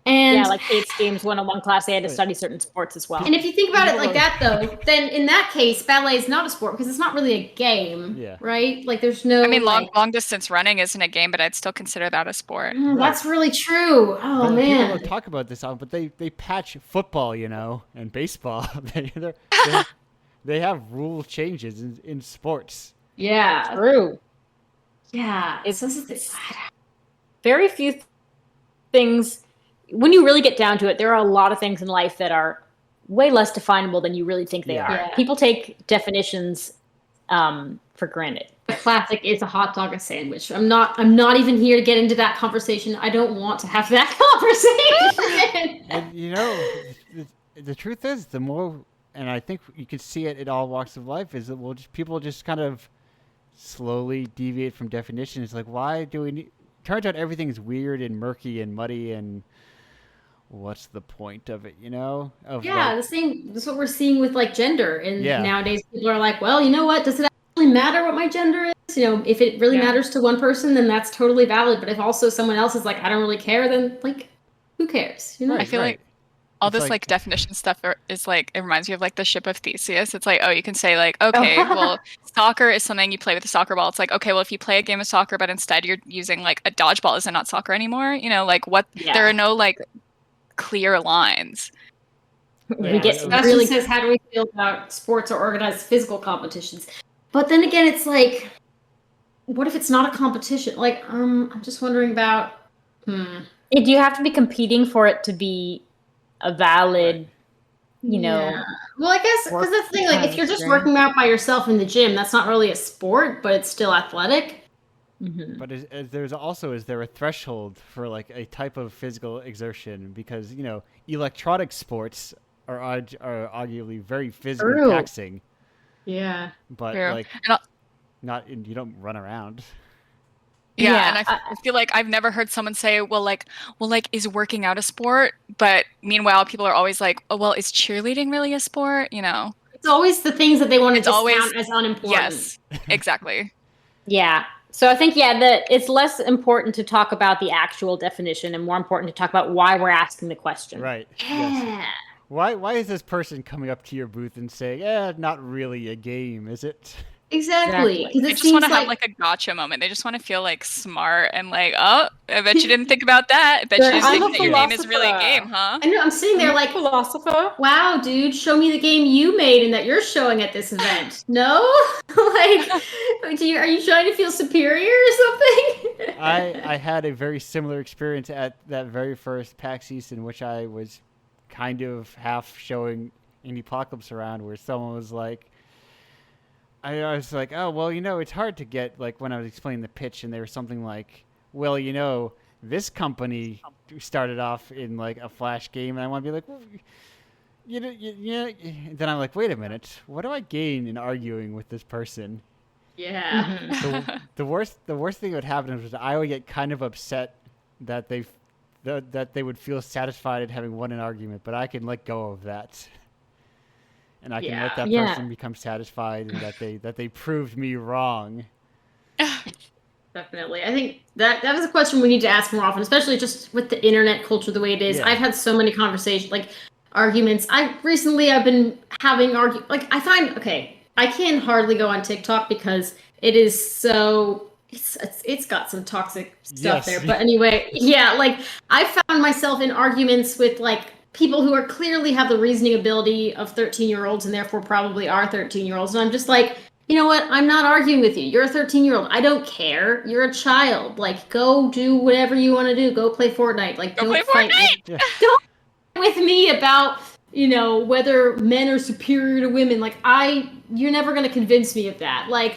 And like Kate's Games 101 class, they had to study certain sports as well. And if you think about it like that, though, then in that case, ballet is not a sport because it's not really a game, right? Like there's no. I mean, long distance running isn't a game, but I'd still consider that a sport. That's really true. Oh man, people don't talk about this, but they patch football, and baseball. They have rule changes in sports. Yeah, true. Yeah, it's very few things. When you really get down to it, there are a lot of things in life that are way less definable than you really think they are. Yeah. People take definitions for granted. The classic is a hot dog, a sandwich. I'm not even here to get into that conversation. I don't want to have that conversation. And the truth is, the more, and I think you can see it in all walks of life, is that people just kind of slowly deviate from definition. It's like, why do we need? Turns out everything's weird and murky and muddy, and what's the point of it? Of Yeah, the same. That's what we're seeing with like gender. And Yeah. nowadays, people are like, well, you know what? Does it actually matter what my gender is? If it really matters to one person, then that's totally valid. But if also someone else is like, I don't really care, then like, who cares? Right, I feel like all It's this like definition stuff is like, it reminds me of like the ship of Theseus. It's like, oh, you can say like, okay, well, soccer is something you play with a soccer ball. It's like, okay, well, if you play a game of soccer, but instead you're using like a dodgeball, is it not soccer anymore? Like what? Yeah. There are no like clear lines. We get really says, how do we feel about sports or organized physical competitions? But then again, it's like, what if it's not a competition? Like, I'm just wondering about. Do you have to be competing for it to be a valid, Yeah. Well, I guess because that's the thing. Like, if you're just working out by yourself in the gym, that's not really a sport, but it's still athletic. Mm-hmm. But is there a threshold for like a type of physical exertion? Because electronic sports are arguably very physically taxing. Yeah. But True. like, you don't run around. Yeah, and I feel like I've never heard someone say, well, is working out a sport? But meanwhile, people are always like, oh, well, is cheerleading really a sport? It's always the things that they want to discount as unimportant. Yes, exactly. Yeah. So I think, that it's less important to talk about the actual definition and more important to talk about why we're asking the question. Right. Yeah. Yes. Why is this person coming up to your booth and saying, not really a game, is it? Exactly. They just want to have like a gotcha moment. They just want to feel like smart and like, oh, I bet you didn't think about that. I bet you didn't think that your game is really a game, huh? I know. I'm sitting there like, philosopher. Wow, dude, show me the game you made and that you're showing at this event. No, like, are you trying to feel superior or something? I had a very similar experience at that very first PAX East, in which I was kind of half showing Indiepocalypse around, where someone was like, I was like, oh, well, it's hard to get, like, when I was explaining the pitch, and they were something like, well, this company started off in, like, a Flash game, and I want to be like, well, then I'm like, wait a minute, what do I gain in arguing with this person? Yeah. Mm-hmm. The worst thing that would happen was I would get kind of upset that they would feel satisfied at having won an argument, but I can let go of that. And I can let that person become satisfied and that they proved me wrong. Definitely. I think that is a question we need to ask more often, especially just with the internet culture the way it is. Yeah. I've had so many conversations, like arguments. I've been having I can hardly go on TikTok because it is so it's got some toxic stuff there. But anyway, like I found myself in arguments with like people who are clearly have the reasoning ability of 13-year-olds and therefore probably are 13-year-olds. And I'm just like, you know what? I'm not arguing with you. You're a 13-year-old. I don't care. You're a child. Like, go do whatever you want to do. Go play Fortnite. Like, don't fight don't fight with me about, whether men are superior to women. Like, you're never going to convince me of that. Like,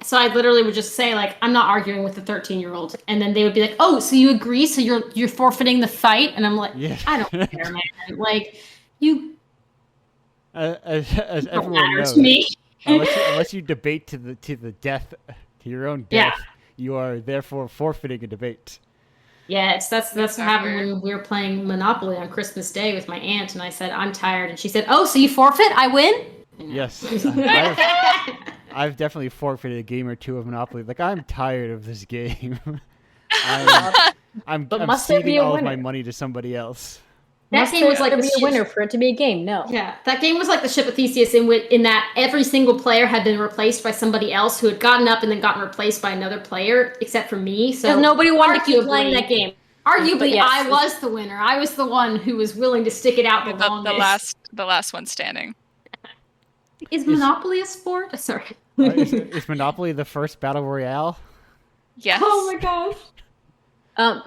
so I literally would just say, like, I'm not arguing with the 13-year-old. And then they would be like, oh, so you agree? So you're forfeiting the fight? And I'm like, I don't care, man. Like, you as don't everyone matter knows, to me. unless you debate to the death, to your own death, you are therefore forfeiting a debate. Yeah, that's what happened when we were playing Monopoly on Christmas Day with my aunt, and I said, I'm tired. And she said, oh, so you forfeit? I win? Yes. I've definitely forfeited a game or two of Monopoly. Like, I'm tired of this game. I'm ceding all of my money to somebody else. That game was like to be a winner for it to be a game. No. Yeah, that game was like the Ship of Theseus in that every single player had been replaced by somebody else who had gotten up and then gotten replaced by another player, except for me. So nobody wanted to keep playing that game. Arguably, I was the winner. I was the one who was willing to stick it out the longest. The last one standing. Is Monopoly a sport? Sorry. Is Monopoly the first battle royale? Yes. Oh my gosh.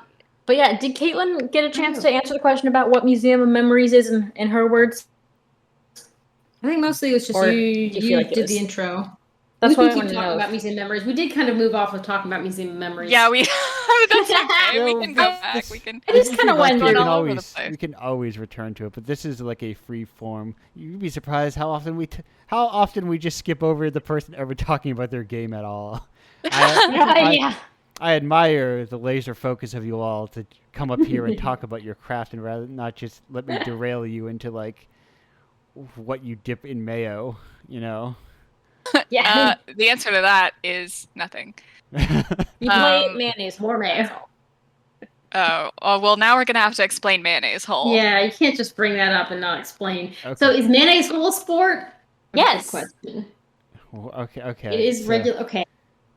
But yeah, did Caitlin get a chance to answer the question about what Museum of Memories is in her words? I think mostly it was just you did the intro. That's we what I can want keep to talking know. about museum memories. We did kind of move off of talking about museum memories. Yeah, we. That's okay. We No, can go this- back. this- We can. I just if kind of we'd like to, wondered. all over the place. we can always return to it, but this is like a free form. You'd be surprised how often how often we just skip over the person ever talking about their game at all. Yeah. I admire the laser focus of you all to come up here and talk about your craft, and rather not just let me derail you into like what you dip in mayo, you know. Yeah. The answer to that is nothing. You play um, mayonnaise. More mayo. Oh, well, now we're gonna have to explain mayonnaise hole. Yeah, you can't just bring that up and not explain. Okay. So is mayonnaise hole a sport? Yes. Good question. Okay. It is so- regular. Okay.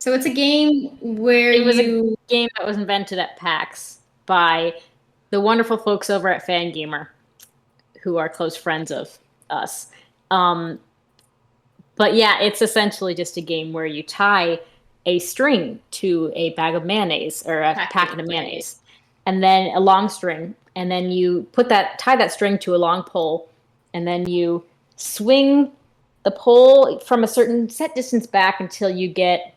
So it's a game where It was you. a game that was invented at PAX by the wonderful folks over at Fangamer, who are close friends of us. But yeah, it's essentially just a game where you tie a string to a bag of mayonnaise or a packet of mayonnaise, and then a long string, and then you tie that string to a long pole, and then you swing the pole from a certain set distance back until you get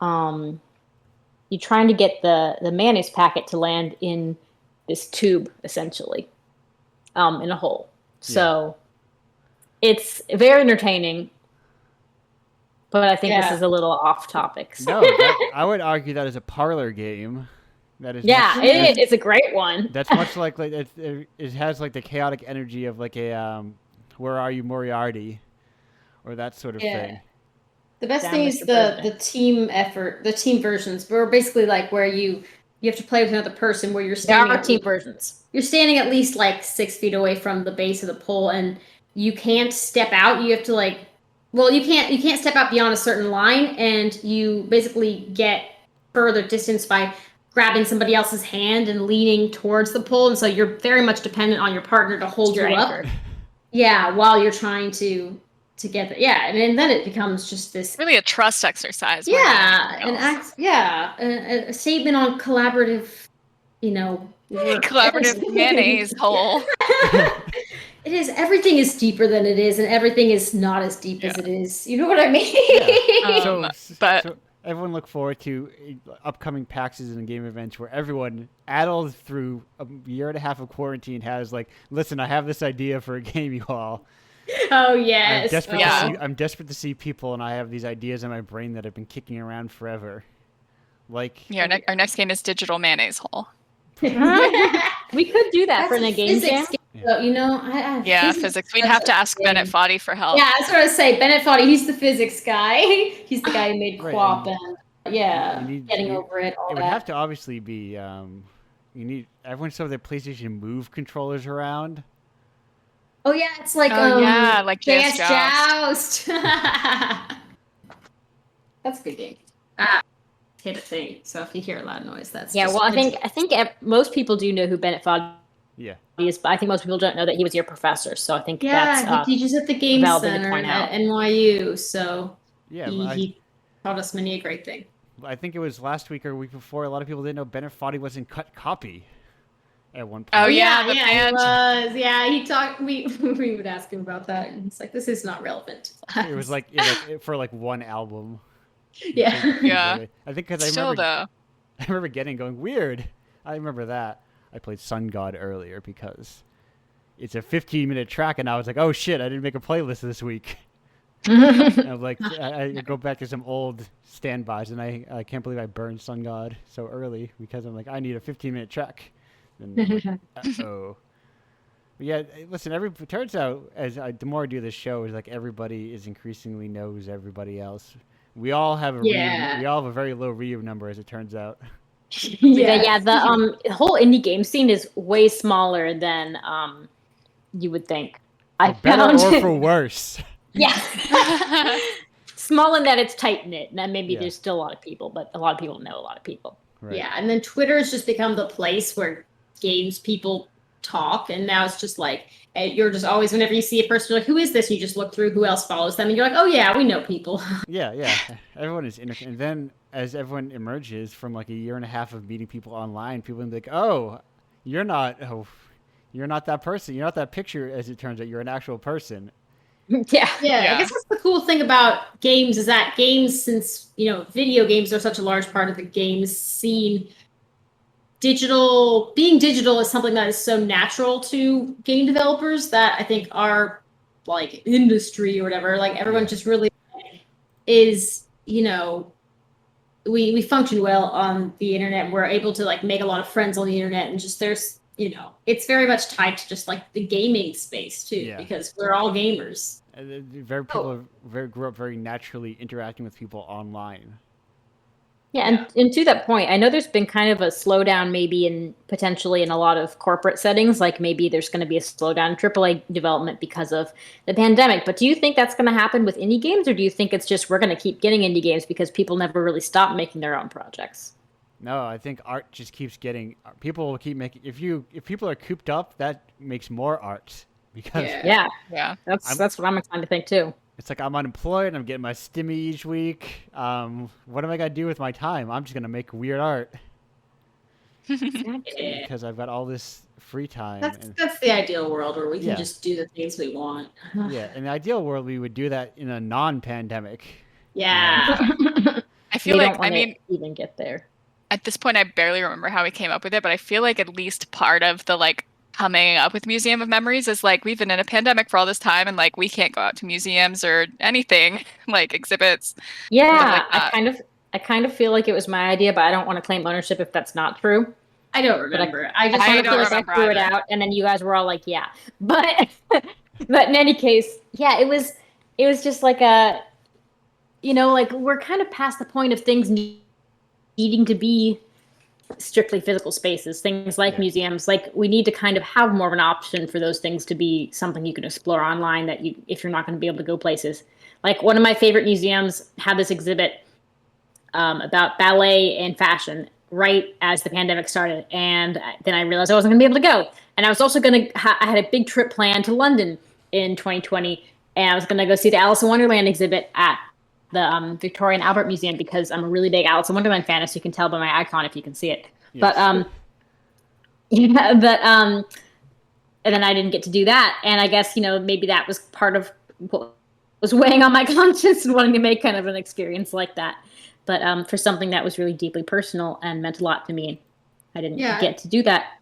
you're trying to get the mayonnaise packet to land in this tube, essentially, in a hole. So it's very entertaining, but I think this is a little off topic. So. No, I would argue that is a parlor game. That is It's a great one. That's much like it has like the chaotic energy of like a Where Are You Moriarty, or that sort of thing. The best Damn, thing is Mr. the President. team effort, the team versions, where basically like where you have to play with another person where you're There standing. are team versions. You're standing at least like 6 feet away from the base of the pole, and you can't step out. You have to you can't step out beyond a certain line, and you basically get further distance by grabbing somebody else's hand and leaning towards the pole, and so you're very much dependent on your partner to hold you up. Yeah, while you're trying to get there. Yeah, and then it becomes just this Really a trust exercise. more than anything else. a statement on collaborative, work. Collaborative mayonnaise hole. It is. Everything is deeper than it is, and everything is not as deep as it is. You know what I mean? So But everyone look forward to upcoming PAXs and game events where everyone, addled through a year and a half of quarantine, has like, listen, I have this idea for a game, you all. Oh yes. I'm desperate to see people, and I have these ideas in my brain that have been kicking around forever. Like, yeah, our next game is digital mayonnaise hole. We could do that for the game jam. So, Physics. We'd have to ask Bennett Foddy for help. Yeah, that's what I was saying. Bennett Foddy, he's the physics guy. He's the guy who made Right, QWOP and and getting over it. All it would that. have to obviously be you need everyone to have their PlayStation Move controllers around. Oh yeah, it's like like Dance Joust. Joust. That's a good game. Hit a thing. So if you hear a loud noise, that's Yeah, well, I think most people do know who Bennett Foddy is, but I think most people don't know that he was your professor. So I think that's he teaches at the Game valid to Center point out. at NYU. So he taught us many a great thing. I think it was last week or week before. A lot of people didn't know Bennett Foddy was in Cut Copy at one point. Oh he band. was. Yeah, he talked. We would ask him about that, and it's like, this is not relevant to class. It was like for like one album. Yeah. Yeah. I think because I remember going weird. I remember that. I played Sun God earlier because it's a 15-minute track, and I was like, oh shit, I didn't make a playlist this week. And I was like, I go back to some old standbys, and I can't believe I burned Sun God so early because I'm like, I need a 15-minute track. And I'm like, uh-oh. But yeah, listen, it turns out the more I do this show, is like everybody is increasingly knows everybody else. We all have a very low review number, as it turns out. The whole indie game scene is way smaller than you would think. Better or for worse. Yeah. Small in that it's tight knit, and maybe there's still a lot of people, but a lot of people know a lot of people. Right. Yeah, and then Twitter has just become the place where games people talk, and now it's just like you're just always, whenever you see a person, you're like, who is this? And you just look through who else follows them, and you're like, oh yeah, we know people. Yeah. Everyone is interested. And then as everyone emerges from like a year and a half of meeting people online, people will be like, oh, you're not that person. You're not that picture, as it turns out. You're an actual person. Yeah. I guess that's the cool thing about games is that games, since video games are such a large part of the games scene, being digital is something that is so natural to game developers that I think our like industry or whatever, like everyone just really is, we function well on the internet. We're able to like make a lot of friends on the internet, and just there's it's very much tied to just like the gaming space too, because we're all gamers. People grew up very naturally interacting with people online. Yeah, and to that point, I know there's been kind of a slowdown maybe potentially in a lot of corporate settings, like maybe there's going to be a slowdown in AAA development because of the pandemic. But do you think that's going to happen with indie games, or do you think it's just we're going to keep getting indie games because people never really stop making their own projects? No, I think art just keeps getting people will keep making if people are cooped up, that makes more art because that's what I'm inclined to think too. It's like I'm unemployed, I'm getting my stimmy each week. What am I gonna do with my time? I'm just gonna make weird art because I've got all this free time. That's the ideal world where we can just do the things we want. Yeah, in the ideal world, we would do that in a non-pandemic. Yeah, I feel like even get there. At this point, I barely remember how we came up with it, but I feel like at least part of the like coming up with Museum of Memories is like we've been in a pandemic for all this time, and like we can't go out to museums or anything like exhibits. Yeah, like I kind of feel like it was my idea, but I don't want to claim ownership if that's not true. I don't remember. I just want to feel like I threw it out, and then you guys were all like, "Yeah," but in any case, yeah, it was just like like we're kind of past the point of things needing to be strictly physical spaces, things like museums. Like we need to kind of have more of an option for those things to be something you can explore online that if you're not going to be able to go places. Like one of my favorite museums had this exhibit about ballet and fashion right as the pandemic started, and then I realized I wasn't going to be able to go. And I was also going to I had a big trip planned to London in 2020, and I was going to go see the Alice in Wonderland exhibit at the Victoria and Albert Museum because I'm a really big Alice in Wonderland fan, as you can tell by my icon if you can see it. Yes. But and then I didn't get to do that, and I guess maybe that was part of what was weighing on my conscience and wanting to make kind of an experience like that. But for something that was really deeply personal and meant a lot to me, I didn't get to do that.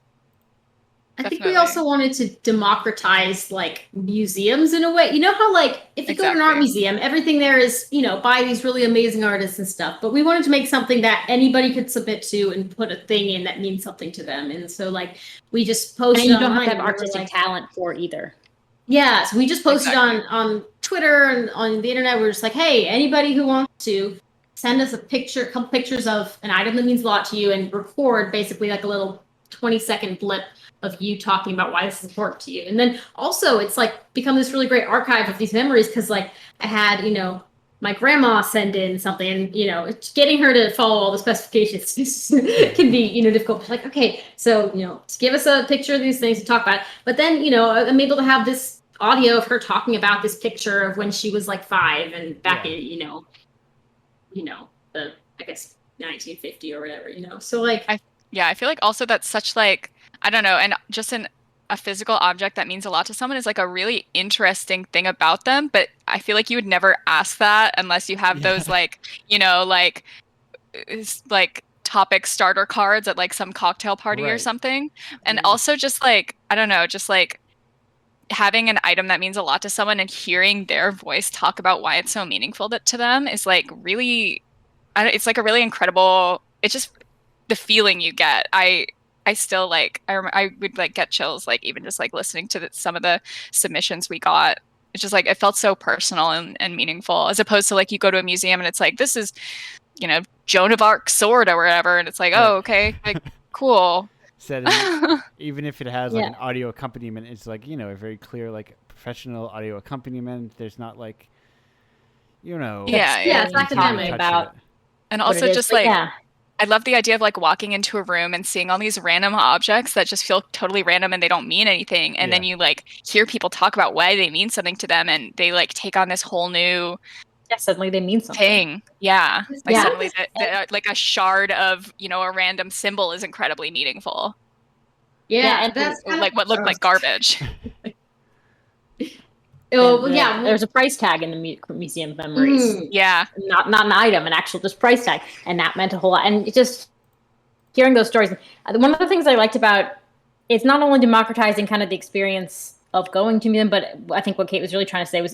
I think we also wanted to democratize like museums in a way. You know how like if you go to an art museum, everything there is, by these really amazing artists and stuff. But we wanted to make something that anybody could submit to and put a thing in that means something to them. And so like we just posted. And you don't have to have artistic talent for either. Yeah, so we just posted on Twitter and on the internet. We're just like, hey, anybody who wants to send us a couple pictures of an item that means a lot to you, and record basically like a little 20-second blip of you talking about why this is important to you. And then also it's like become this really great archive of these memories, because like I had my grandma send in something, and getting her to follow all the specifications can be difficult. Like, okay, so give us a picture of these things to talk about. But then I'm able to have this audio of her talking about this picture of when she was like 5 and back in the I guess 1950 or whatever. So like I feel like also that's such like, I don't know, and just a physical object that means a lot to someone is like a really interesting thing about them, but I feel like you would never ask that unless you have those like, like topic starter cards at like some cocktail party or something. And also just like, I don't know, just like having an item that means a lot to someone and hearing their voice talk about why it's so meaningful to them is like really, it's like a really incredible, it's just the feeling you get. I still like, I would like get chills, like even just like listening to some of the submissions we got. It's just like, it felt so personal and meaningful, as opposed to like you go to a museum and it's like, this is, Joan of Arc's sword or whatever. And it's like, oh, okay, like cool. Even if it has like an audio accompaniment, it's like, a very clear, like professional audio accompaniment. There's not like, it's academic about. And also just like, I love the idea of like walking into a room and seeing all these random objects that just feel totally random and they don't mean anything. And then you like hear people talk about why they mean something to them, and they like take on this whole new suddenly they mean something. Thing. Yeah. Like suddenly like a shard of, a random symbol is incredibly meaningful. Yeah, and that's like what looked like garbage. Oh, well, yeah. There's a price tag in the Museum of Memories. Yeah. Not an item, an actual just price tag, and that meant a whole lot. And just hearing those stories, one of the things I liked about it's not only democratizing kind of the experience of going to a museum, but I think what Kate was really trying to say was,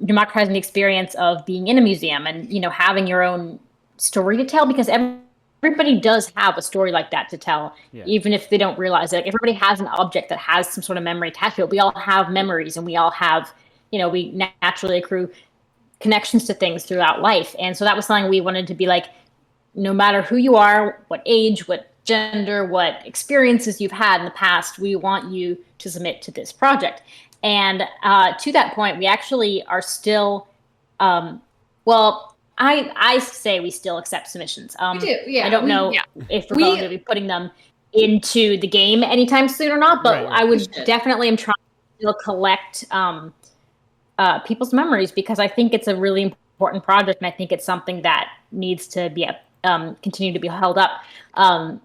democratizing the experience of being in a museum and, having your own story to tell, because everybody does have a story like that to tell, even if they don't realize it. Like, everybody has an object that has some sort of memory attached to it. We all have memories, and we all have, we naturally accrue connections to things throughout life. And so that was something we wanted to be like, no matter who you are, what age, what gender, what experiences you've had in the past, we want you to submit to this project. And to that point, we actually are still, I say we still accept submissions. We do, yeah. I don't know if we're going to be putting them into the game anytime soon or not, but I would definitely am trying to still collect people's memories, because I think it's a really important project, and I think it's something that needs to be continue to be held up. And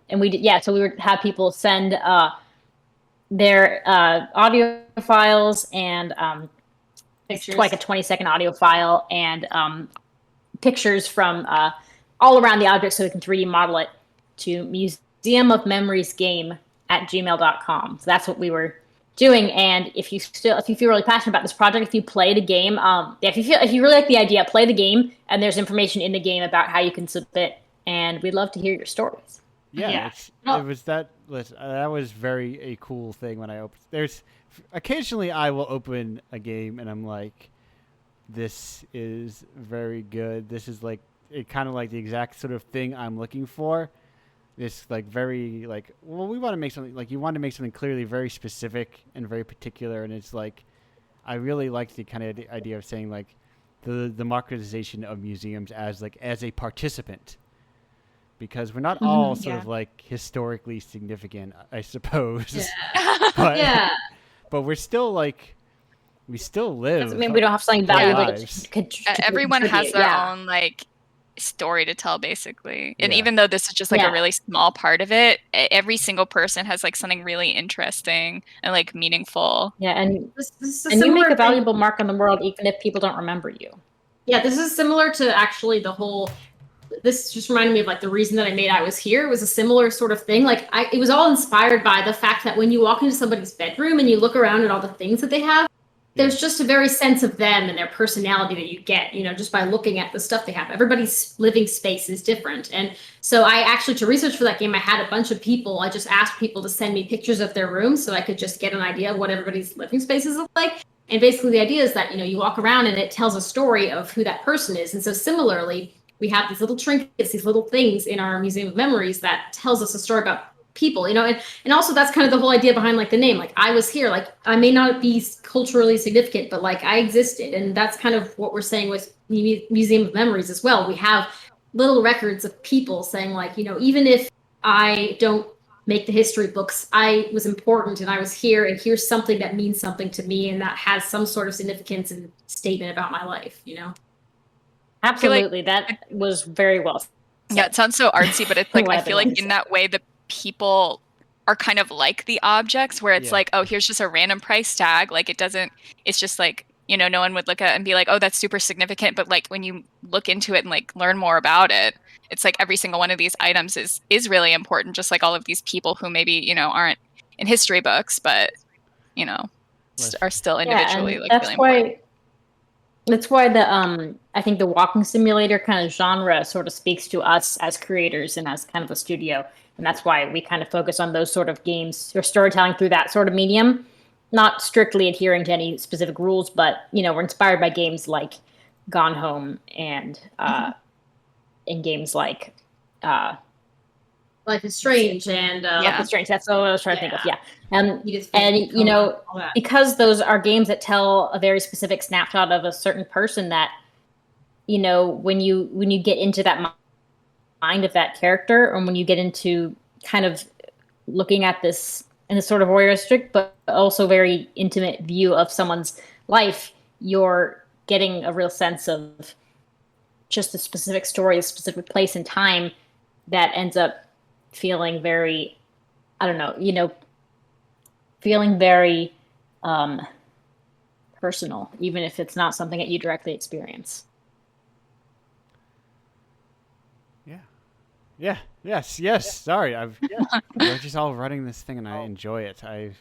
so we would have people send their audio files and it's like a 20-second audio file and pictures from all around the object, so we can 3D model it to museumofmemoriesgame@gmail.com. So that's what we were doing. And if you feel really passionate about this project, if you play the game, if you really like the idea, play the game, and there's information in the game about how you can submit, and we'd love to hear your stories. It was that was very a cool thing when I opened. Occasionally I will open a game and I'm like, this is very good. This is like kind of like the exact sort of thing I'm looking for. This like very like, well, we want to make something like, you want to make something clearly very specific and very particular, and it's like, I really like the kind of the idea of saying like the democratization of museums as a participant, because we're not all sort of like historically significant, I suppose. But we're still like, we still live. I mean, we don't have something valuable to everyone has their own like story to tell, basically. And even though this is just like a really small part of it, every single person has like something really interesting and like meaningful. And you make a valuable mark on the world even if people don't remember you. This is similar to actually the whole, this just reminded me of like the reason that I made I Was Here. It was a similar sort of thing. Like it was all inspired by the fact that when you walk into somebody's bedroom and you look around at all the things that they have, there's just a very sense of them and their personality that you get, just by looking at the stuff they have. Everybody's living space is different. And so I actually, to research for that game, I had a bunch of people. I just asked people to send me pictures of their rooms so I could just get an idea of what everybody's living spaces look like. And basically the idea is that, you walk around and it tells a story of who that person is. And so similarly, we have these little trinkets, these little things in our Museum of Memories that tells us a story about people, and also that's kind of the whole idea behind like the name. Like, I was here, like I may not be culturally significant, but like I existed. And that's kind of what we're saying with Museum of Memories as well. We have little records of people saying like, even if I don't make the history books, I was important and I was here, and here's something that means something to me and that has some sort of significance and statement about my life, Absolutely. That was very well said. Yeah, it sounds so artsy, but it's like, I feel like in that way, the people are kind of like the objects, where it's like, oh, here's just a random price tag. Like, it's just like, no one would look at it and be like, oh, that's super significant. But like, when you look into it and like learn more about it, it's like every single one of these items is really important. Just like all of these people who maybe, aren't in history books, but, are still individually like really important. That's why I think the walking simulator kind of genre sort of speaks to us as creators and as kind of a studio. And that's why we kind of focus on those sort of games or storytelling through that sort of medium, not strictly adhering to any specific rules, but, we're inspired by games like Gone Home and in games like Life is Strange and Life is Strange. That's what I was trying to think of. Yeah. Because those are games that tell a very specific snapshot of a certain person, that, when you get into that mind of that character, or when you get into kind of looking at this in a sort of voyeuristic but also very intimate view of someone's life, you're getting a real sense of just a specific story, a specific place and time that ends up feeling very, I don't know, feeling very personal, even if it's not something that you directly experience. Yeah. Yes. Sorry, we're just all running this thing, and I enjoy it. The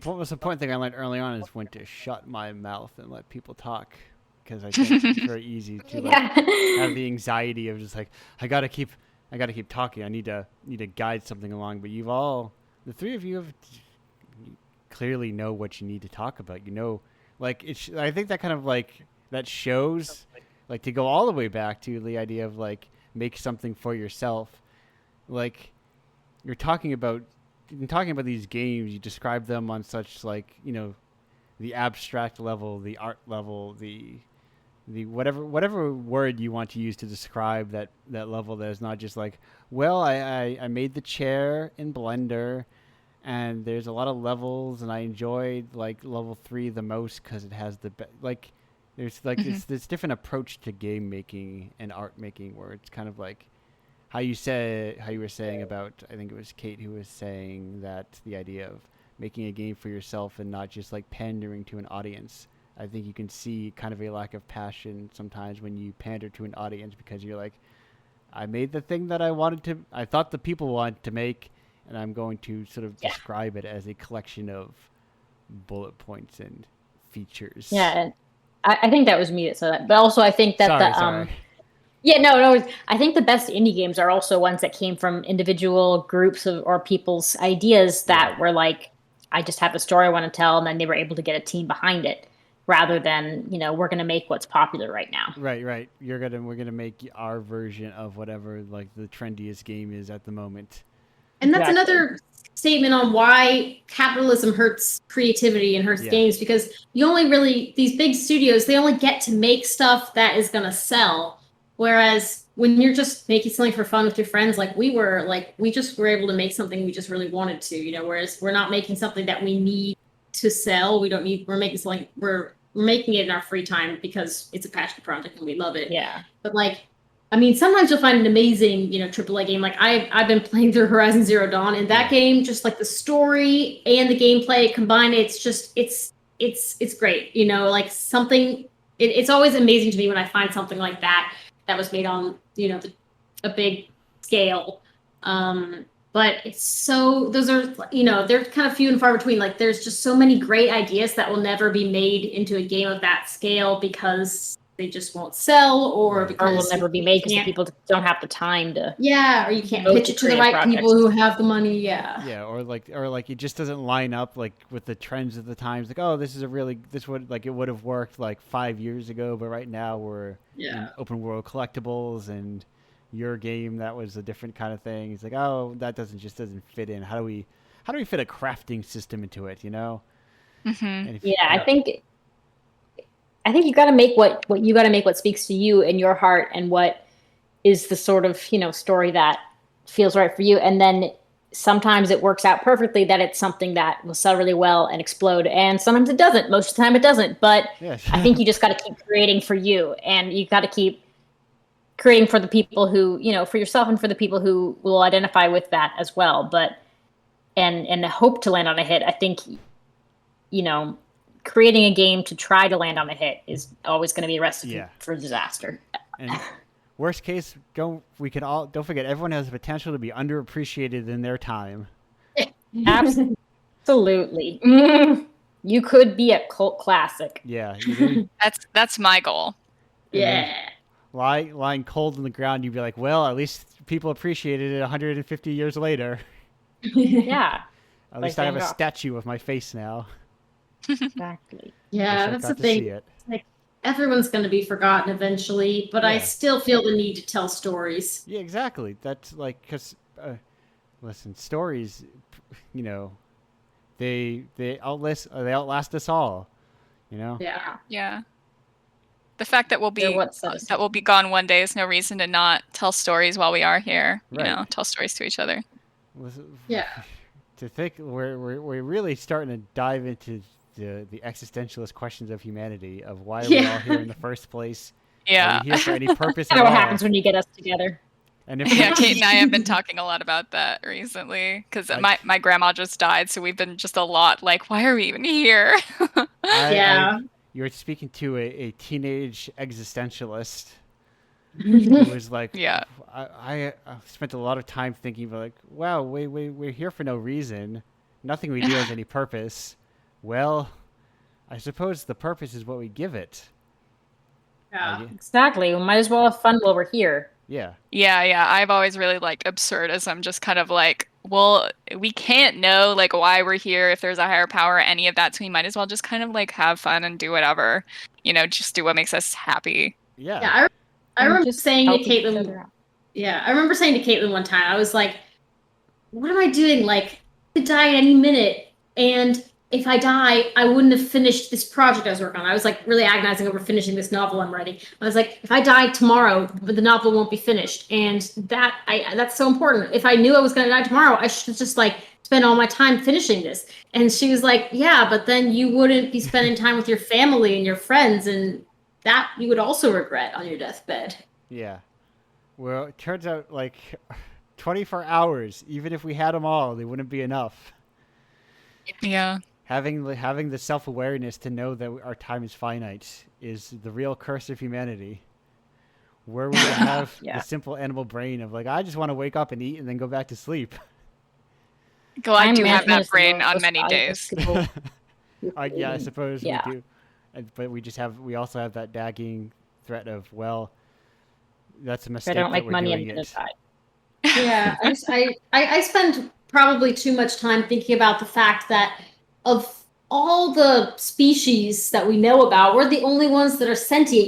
most important thing I learned early on is when to shut my mouth and let people talk, because I think it's very easy to have the anxiety of just like I gotta keep talking. I need to guide something along. But the three of you clearly know what you need to talk about. I think that kind of that shows, to go all the way back to the idea of make something for yourself. You're talking about these games, you describe them on such the abstract level, the art level, the whatever word you want to use to describe that level. That is not just I made the chair in Blender, and there's a lot of levels, and I enjoyed level 3 the most because it has the there's this different approach to game making and art making, where it's kind of how you were saying about, I think it was Kate who was saying that the idea of making a game for yourself and not just pandering to an audience. I think you can see kind of a lack of passion sometimes when you pander to an audience, because you're I made the thing that I thought the people wanted to make, and I'm going to sort of describe it as a collection of bullet points and features. Yeah, and I think that was me that said that. But also I think that sorry. Yeah, no. I think the best indie games are also ones that came from individual groups or people's ideas that were I just have a story I want to tell, and then they were able to get a team behind it, rather than we're going to make what's popular right now. Right. We're gonna make our version of whatever the trendiest game is at the moment. And that's another statement on why capitalism hurts creativity and hurts games, because these big studios, they only get to make stuff that is going to sell. Whereas when you're just making something for fun with your friends, we just were able to make something we just really wanted to, whereas we're not making something that we need to sell. We're making something, we're making it in our free time because it's a passion project and we love it. Yeah. But sometimes you'll find an amazing, AAA game. I've been playing through Horizon Zero Dawn, and that game, just the story and the gameplay combined, it's great. It's always amazing to me when I find something like that was made on, a big scale. But it's those are, they're kind of few and far between. There's just so many great ideas that will never be made into a game of that scale because they just won't sell, or because will never be made because people don't have the time to. Yeah, or you can't pitch it to the right people who have the money. Yeah. Yeah, or it just doesn't line up with the trends of the times. This would have worked 5 years ago, but right now we're in open world collectibles, and your game that was a different kind of thing. It's that doesn't fit in. How do we fit a crafting system into it? Mm-hmm. I think you got to make what you got to make what speaks to you and your heart, and what is the sort of story that feels right for you. And then sometimes it works out perfectly that it's something that will sell really well and explode, and sometimes it doesn't. Most of the time it doesn't. But I think you just got to keep creating for you, and you got to keep creating for the people who for yourself and for the people who will identify with that as well. But and hope to land on a hit. I think creating a game to try to land on a hit is always going to be a recipe for disaster. And worst case, don't forget, everyone has the potential to be underappreciated in their time. Absolutely. You could be a cult classic. Yeah. That's my goal. Yeah. Lying cold on the ground, you'd be well, at least people appreciated it 150 years later. Yeah. At least I have a statue of my face now. Exactly. Yeah, that's the thing. Everyone's going to be forgotten eventually, but I still feel the need to tell stories. Yeah, exactly. That's because listen, stories, they outlast us all. Yeah. The fact that we'll be gone one day is no reason to not tell stories while we are here. Right. Tell stories to each other. Yeah. To think we're really starting to dive into the existentialist questions of humanity, of why we're all here in the first place. Yeah. Are we here for any purpose at what all? happens when you get us together. And if Yeah, Kate and I have been talking a lot about that recently because my grandma just died, so we've been just a lot like, why are we even here? Yeah. you're speaking to a teenage existentialist who was like, Yeah. I spent a lot of time thinking about like, wow, we're here for no reason. Nothing we do has any purpose. Well, I suppose the purpose is what we give it. Yeah. Exactly. We might as well have fun while we're here. Yeah. Yeah. I've always really liked absurdism, just kind of like, well, we can't know like why we're here if there's a higher power or any of that, so we might as well just kind of like have fun and do whatever, just do what makes us happy. Yeah. Yeah. I remember just saying to helping each Caitlin. other out. Yeah, I remember saying to Caitlin one time, I was like, "What am I doing? Like, I could die at any minute, and if I die, I wouldn't have finished this project I was working on." I was like really agonizing over finishing this novel I'm writing. I was like, if I die tomorrow, the novel won't be finished, and that's so important. If I knew I was going to die tomorrow, I should just like spend all my time finishing this. And she was like, "Yeah, but then you wouldn't be spending time with your family and your friends, and that you would also regret on your deathbed." Yeah. Well, it turns out like 24 hours, even if we had them all, they wouldn't be enough. Yeah. Having the self-awareness to know that our time is finite is the real curse of humanity. Where we would have the simple animal brain of like, I just want to wake up and eat and then go back to sleep. Well, I Time do have management that is the brain on most many valuable days. skill. Yeah, I suppose Yeah. we do. But we also have that nagging threat of, well, that's a If I mistake don't that make we're money, I'm doing gonna it. die. Yeah, I spend probably too much time thinking about the fact that of all the species that we know about, we're the only ones that are sentient.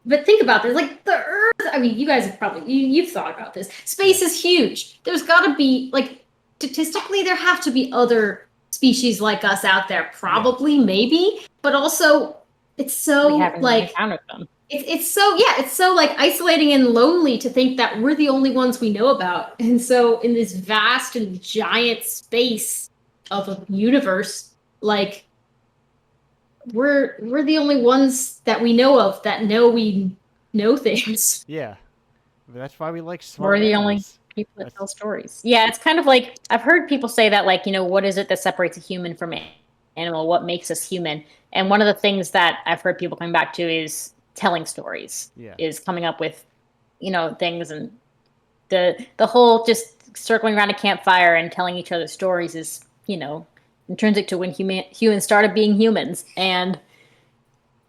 But think about this, like the Earth. I mean, you guys have probably you've thought about this. Space is huge. There's got to be like statistically, there have to be other species like us out there. Probably, maybe, but also it's so We haven't like. encountered them. It's so like isolating and lonely to think that we're the only ones we know about. And so in this vast and giant space of a universe, like we're the only ones that we know of that we know things. Yeah. But that's why we like smart We're the only animals. people that tell stories. Yeah, it's kind of like I've heard people say that, like, what is it that separates a human from an animal? What makes us human? And one of the things that I've heard people coming back to is telling stories. Yeah. Is coming up with, things, and the whole just circling around a campfire and telling each other stories is, intrinsic to when humans started being humans. And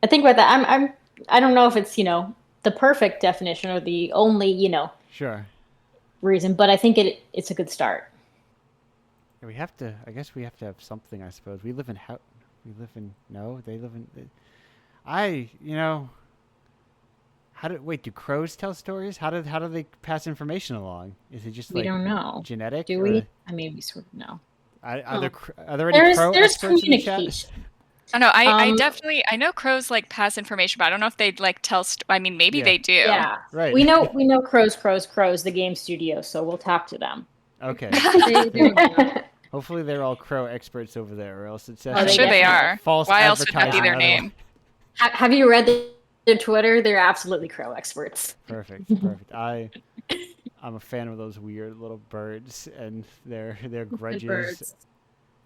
I think about that. I don't know if it's the perfect definition or the only Sure. reason, but I think it's a good start. We have to. I guess we have to have something. I suppose we live in no. They live in. Do crows tell stories? How do they pass information along? Is it just We like don't know. genetic? Do we? I mean, we sort of know. Are there any crow There's experts in the chat? communication. I know. I definitely know crows like pass information, but I don't know if they'd like tell. I mean, maybe they do. Yeah, Right. We know crows, the game studio. So we'll talk to them. Okay. Hopefully they're all crow experts over there, or else it's I'm sure they are. False Why else would that be advertising their otherwise. name? Have you read their Twitter? They're absolutely crow experts. Perfect. I'm a fan of those weird little birds and their grudges. Birds.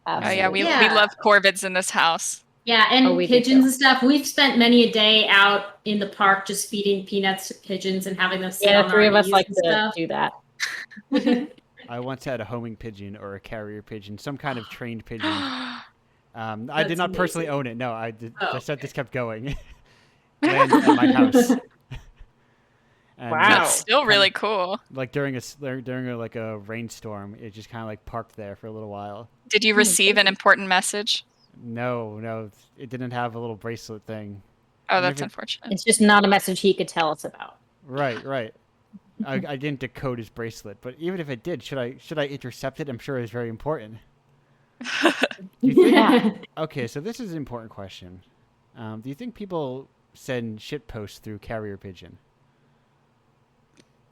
Oh yeah, we Yeah. love corvids in this house. Yeah, and we do pigeons too. and stuff. We've spent many a day out in the park just feeding peanuts to pigeons and having them sit Yeah, on the three our of us knees like and to stuff. do that. I once had a homing pigeon or a carrier pigeon, some kind of trained pigeon. I That's did not personally amazing. own it. No, I did. Oh, I said okay. this kept going. Land at my house. And Wow. That's still really cool. Like during a rainstorm, it just kind of like parked there for a little while. Did you receive an important message? No, it didn't have a little bracelet thing. Oh, And that's if it- unfortunate. It's just not a message he could tell us about. Right. I didn't decode his bracelet, but even if it did, should I intercept it? I'm sure it's very important. Do you think? Yeah. Okay, so this is an important question. Do you think people send shit posts through carrier pigeon?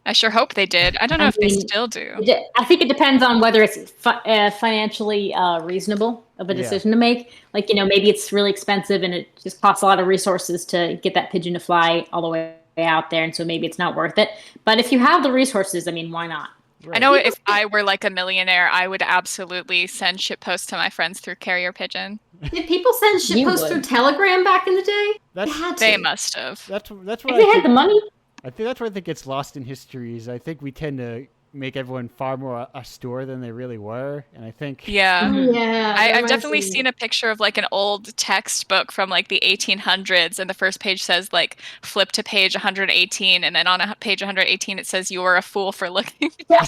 I sure hope they did. I don't know if they mean, still do. I think it depends on whether it's financially reasonable of a Yeah. decision to make. Like, maybe it's really expensive and it just costs a lot of resources to get that pigeon to fly all the way out there, and so maybe it's not worth it. But if you have the resources, I mean, why not? I know if I were like a millionaire, I would absolutely send shit posts to my friends through carrier pigeon. Did people send shit You posts would. through Telegram back in the day? That's They had to. They must have. that's If what they I had think. the money, I think that's where I think gets lost in history. Is I think we tend to make everyone far more a store than they really were, and I think Yeah. Mhm. Yeah, I've definitely seen a picture of like an old textbook from like the 1800s, and the first page says like flip to page 118, and then on page 118 it says you are a fool for looking. We're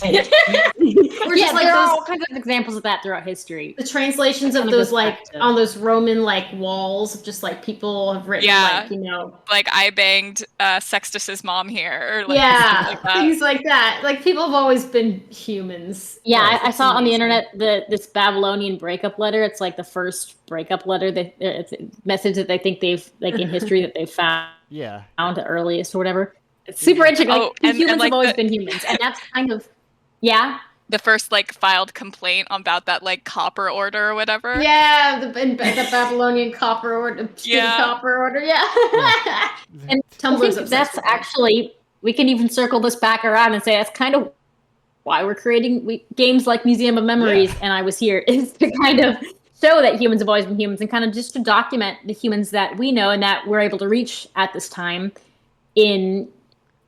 just like there are those all kinds of examples of that throughout history. the translations That of kinda those goes like back to- on those Roman like walls of just like people have written Yeah. like, you know, Like I banged Sextus's mom here, or like yeah, stuff like that. things like that. Like people have always been humans. Yeah, Right. I saw on the amazing. internet this Babylonian breakup letter. It's like the first breakup letter that it's a message that they think they've like in history that they've found yeah, the earliest or whatever. It's super interesting. Like Oh, and humans like have always the- been humans, and that's kind of The first like filed complaint about that like copper order or whatever. Yeah, the Babylonian copper order, Yeah. copper order. Yeah. And Tumblr's I think obsessed that's with that. actually we can even circle this back around and say that's kind of why we're creating games like Museum of Memories and I Was Here is to kind of show that humans have always been humans and kind of just to document the humans that we know and that we're able to reach at this time in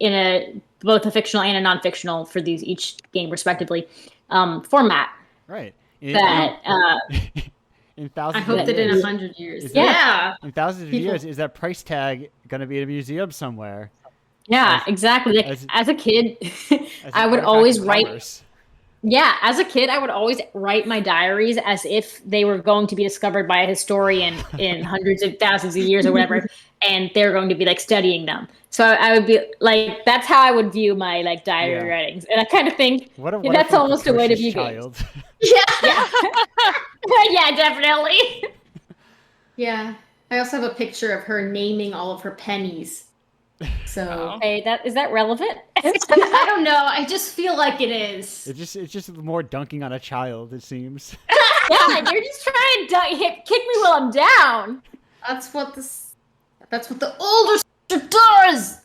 a both a fictional and a non-fictional for these each game respectively format right. that In I thousands hope of that in years, 100 years. Is that- Yeah. in thousands of People- years, is that price tag going to be in a museum somewhere? yeah As- exactly like, as- as a kid As I an would artifact always of write commerce? Yeah, as a kid, I would always write my diaries as if they were going to be discovered by a historian in hundreds of thousands of years or whatever, and they're going to be like studying them. So I would be like, that's how I would view my like diary Yeah. writings, and I kind of think What a Yeah, that's wonderful, almost a way to precocious view games. child. Yeah. yeah, definitely. Yeah. I also have a picture of her naming all of her pennies. So Oh. Okay, is that relevant? I don't know. I just feel like it is. It's just more dunking on a child. It seems. yeah, you're just trying to kick me while I'm down. That's what the older sister does.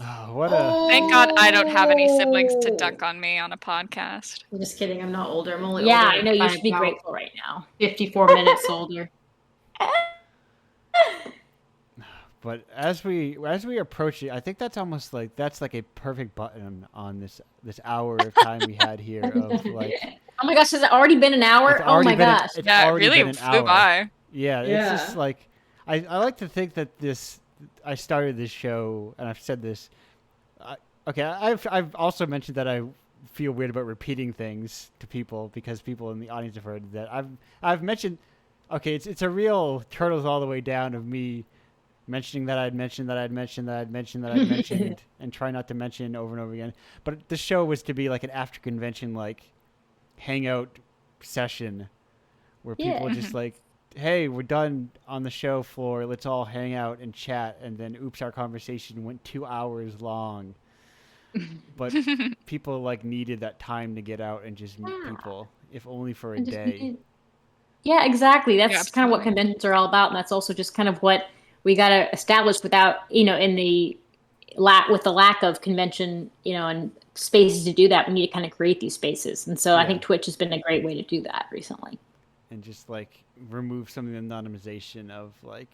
Oh, what a Thank God I don't have any siblings to dunk on me on a podcast. I'm just kidding. I'm not older. I'm only Yeah, older I know you by should be about grateful right now. 54 minutes older. But as we approach it, I think that's almost like that's like a perfect button on this hour of time we had here of like Oh my gosh, has it already been an hour? It's Oh already my been gosh. it's Yeah, it already really been an flew hour. by. Yeah, it's Yeah. just like I like to think that I started this show and I've said this. I've also mentioned that I feel weird about repeating things to people because people in the audience have heard that I've mentioned. Okay, it's a real turtles all the way down of me mentioning that I'd mentioned that I'd mentioned that I'd mentioned that I'd mentioned and try not to mention over and over again. But the show was to be like an after convention like hangout session where people Yeah. just like, hey, we're done on the show floor. Let's all hang out and chat. And then, oops, our conversation went 2 hours long. But people like needed that time to get out and just meet Yeah. people, if only for a And just day. need- Yeah, exactly. That's Yeah, kind of what absolutely. conventions are all about, and that's also just kind of what we got to establish without, in the with the lack of convention, and spaces to do that. We need to kind of create these spaces, and so I Yeah. think Twitch has been a great way to do that recently. And just like remove some of the anonymization of like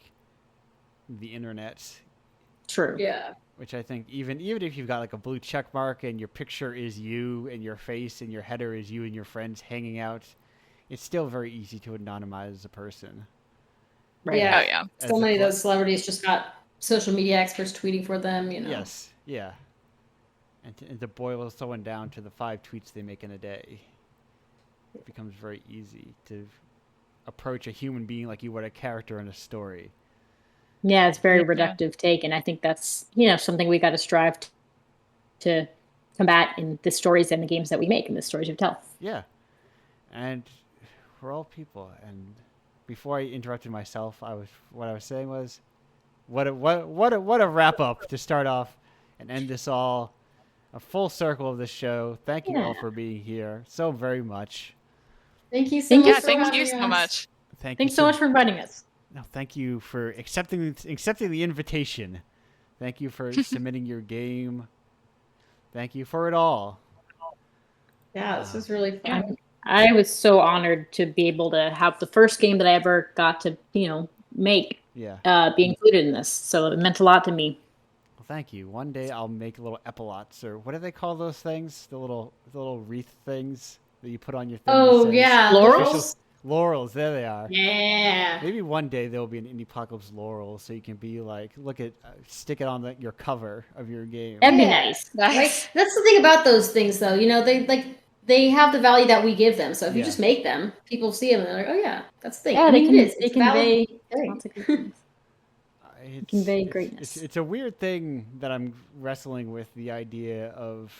the internet, True. Yeah. which I think even if you've got like a blue check mark and your picture is you and your face and your header is you and your friends hanging out, it's still very easy to anonymize as a person. Right. Yeah. Oh yeah. As So a many of cl- those celebrities just got social media experts tweeting for them, Yes, yeah. And to boil someone down to the 5 tweets they make in a day, it becomes very easy to approach a human being like you would a character in a story. Yeah, it's very Yeah. reductive take, and I think that's something we got to strive to combat in the stories and the games that we make and the stories we tell. Yeah. And we're all people. And before I interrupted myself, what I was saying was, what a wrap up to start off and end this all. A full circle of this show. Thank you all Yeah. for being here so very much. Thank you so Thank much. you Yeah, for thank you having so us. much. Thank Thanks you so much for inviting us. No, thank you for accepting the invitation Thank you for submitting your game. Thank you for it all. Yeah, this was really fun. I was so honored to be able to have the first game that I ever got to, make Yeah. be included in this. So it meant a lot to me. Well, thank you. One day I'll make little epaulets, or what do they call those things? The little wreath things that you put on your thing. that Oh says yeah, Laurels? Laurels. There they are. Yeah. Maybe one day there will be an Indiepocalypse laurel, so you can be like, stick it on your cover of your game. That'd be Yeah. nice. Nice. Like that's the thing about those things, though. They have the value that we give them. So if you Yeah. just make them, people see them and they're like, oh yeah, that's the thing. Yeah, I mean, it is. they It's a valid convey thing. lots of good things. Convey greatness. It's a weird thing that I'm wrestling with, the idea of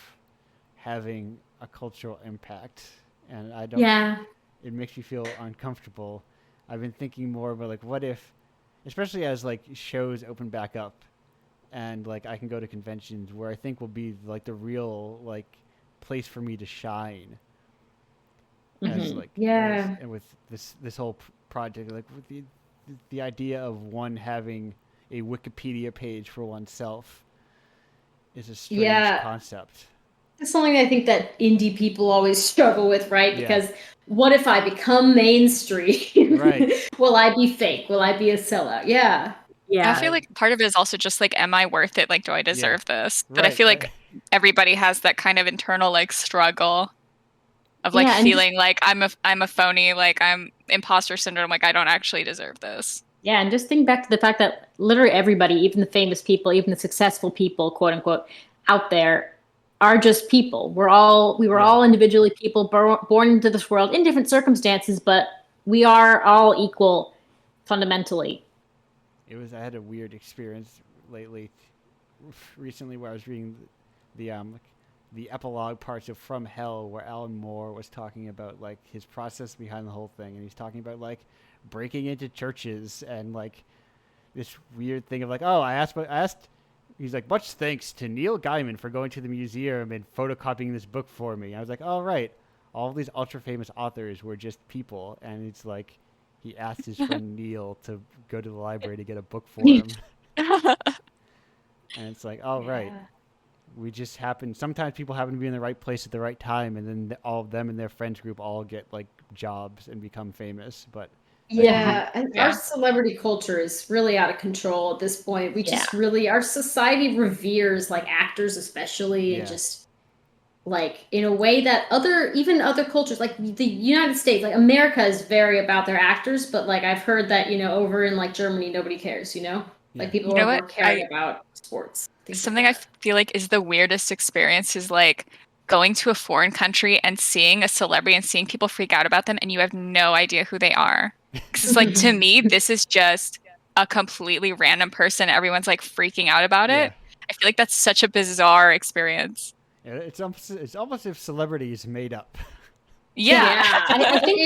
having a cultural impact, and I don't. Yeah. It makes me feel uncomfortable. I've been thinking more about like, what if, especially as like shows open back up, and like I can go to conventions where I think will be like the real like place for me to shine. As like Yeah. and with this whole project, like with the idea of one having a Wikipedia page for oneself is a strange concept. It's something I think that indie people always struggle with, right? Yeah. Because what if I become mainstream? Right. Will I be fake? Will I be a sellout? Yeah. Yeah. I feel like part of it is also just like, am I worth it? Like, do I deserve this? But I Right, feel like right. everybody has that kind of internal like struggle of like Yeah, and feeling like I'm a phony, like I'm imposter syndrome, like I don't actually deserve this. Yeah, and just think back to the fact that literally everybody, even the famous people, even the successful people, quote unquote, out there, are just people. We were all individually people born into this world in different circumstances, but we are all equal fundamentally. I had a weird experience recently, where I was reading the epilogue parts of From Hell, where Alan Moore was talking about like his process behind the whole thing, and he's talking about like breaking into churches and like this weird thing of like, oh, I asked. He's like, much thanks to Neil Gaiman for going to the museum and photocopying this book for me. I was like, oh, right. All these ultra famous authors were just people. And it's like, he asked his friend Neil to go to the library to get a book for him. And it's like, oh, right. We just sometimes people happen to be in the right place at the right time. And then all of them and their friends group all get like jobs and become famous. But Yeah, and our celebrity culture is really out of control at this point. We just our society reveres like actors especially, and just like in a way that even other cultures, like the United States, like America is very about their actors, but like I've heard that, over in like Germany, nobody cares, like people are more caring about sports. Something I feel like is the weirdest experience is like going to a foreign country and seeing a celebrity and seeing people freak out about them and you have no idea who they are. Because it's like, to me, this is just a completely random person. Everyone's like freaking out about it. I feel like that's such a bizarre experience. Yeah, it's almost if celebrity is made up. Yeah. I think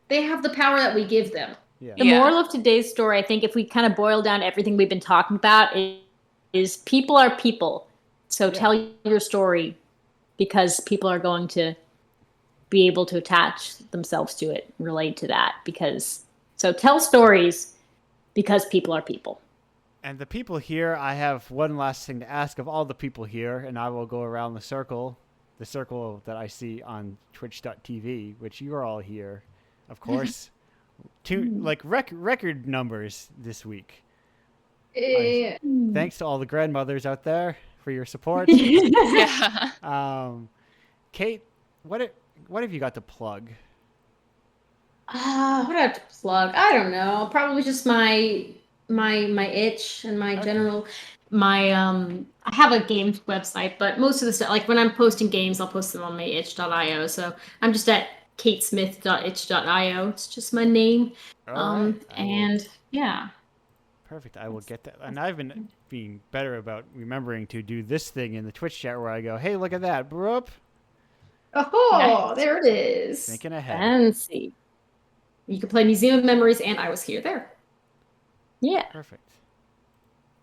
they have the power that we give them. Yeah. The moral of today's story, I think, if we kind of boil down everything we've been talking about, is people are people. So tell your story, because people are going to be able to attach themselves to it, relate to that. So tell stories, because people are people. And the people here, I have one last thing to ask of all the people here, and I will go around the circle that I see on twitch.tv, which you are all here, of course. Record numbers this week. Thanks to all the grandmothers out there for your support. Kate, what have you got to plug? What do I have to plug? I don't know. Probably just my itch and my general I have a games website, but most of the stuff, like when I'm posting games, I'll post them on my itch.io. So I'm just at katesmith.itch.io. It's just my name. Perfect. I will get that. And I've been being better about remembering to do this thing in the Twitch chat where I go, hey, look at that. Broop. Oh, there it is. Thinking ahead. Fancy. You can play Museum of Memories and I Was Here there. Yeah. Perfect.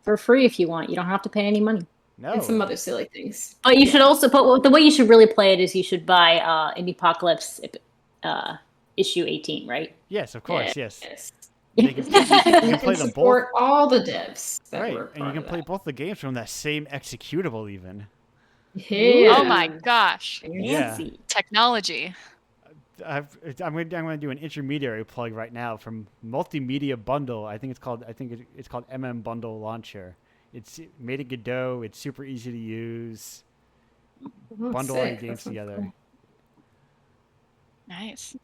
For free if you want. You don't have to pay any money. No. And some other silly things. But you should also the way you should really play it is you should buy Indiepocalypse issue 18, right? Yes, of course, yes. They can, you can play them both. Support all the devs that Right, were and you can play both the games from that same executable even. Yeah. Oh my gosh. Yeah. Fancy. Technology. I'm gonna do an intermediary plug right now from Multimedia Bundle. I think it's called Bundle Launcher. It's made of Godot. It's super easy to use. Oh, Bundle all your sick. games That sounds together. cool. Nice.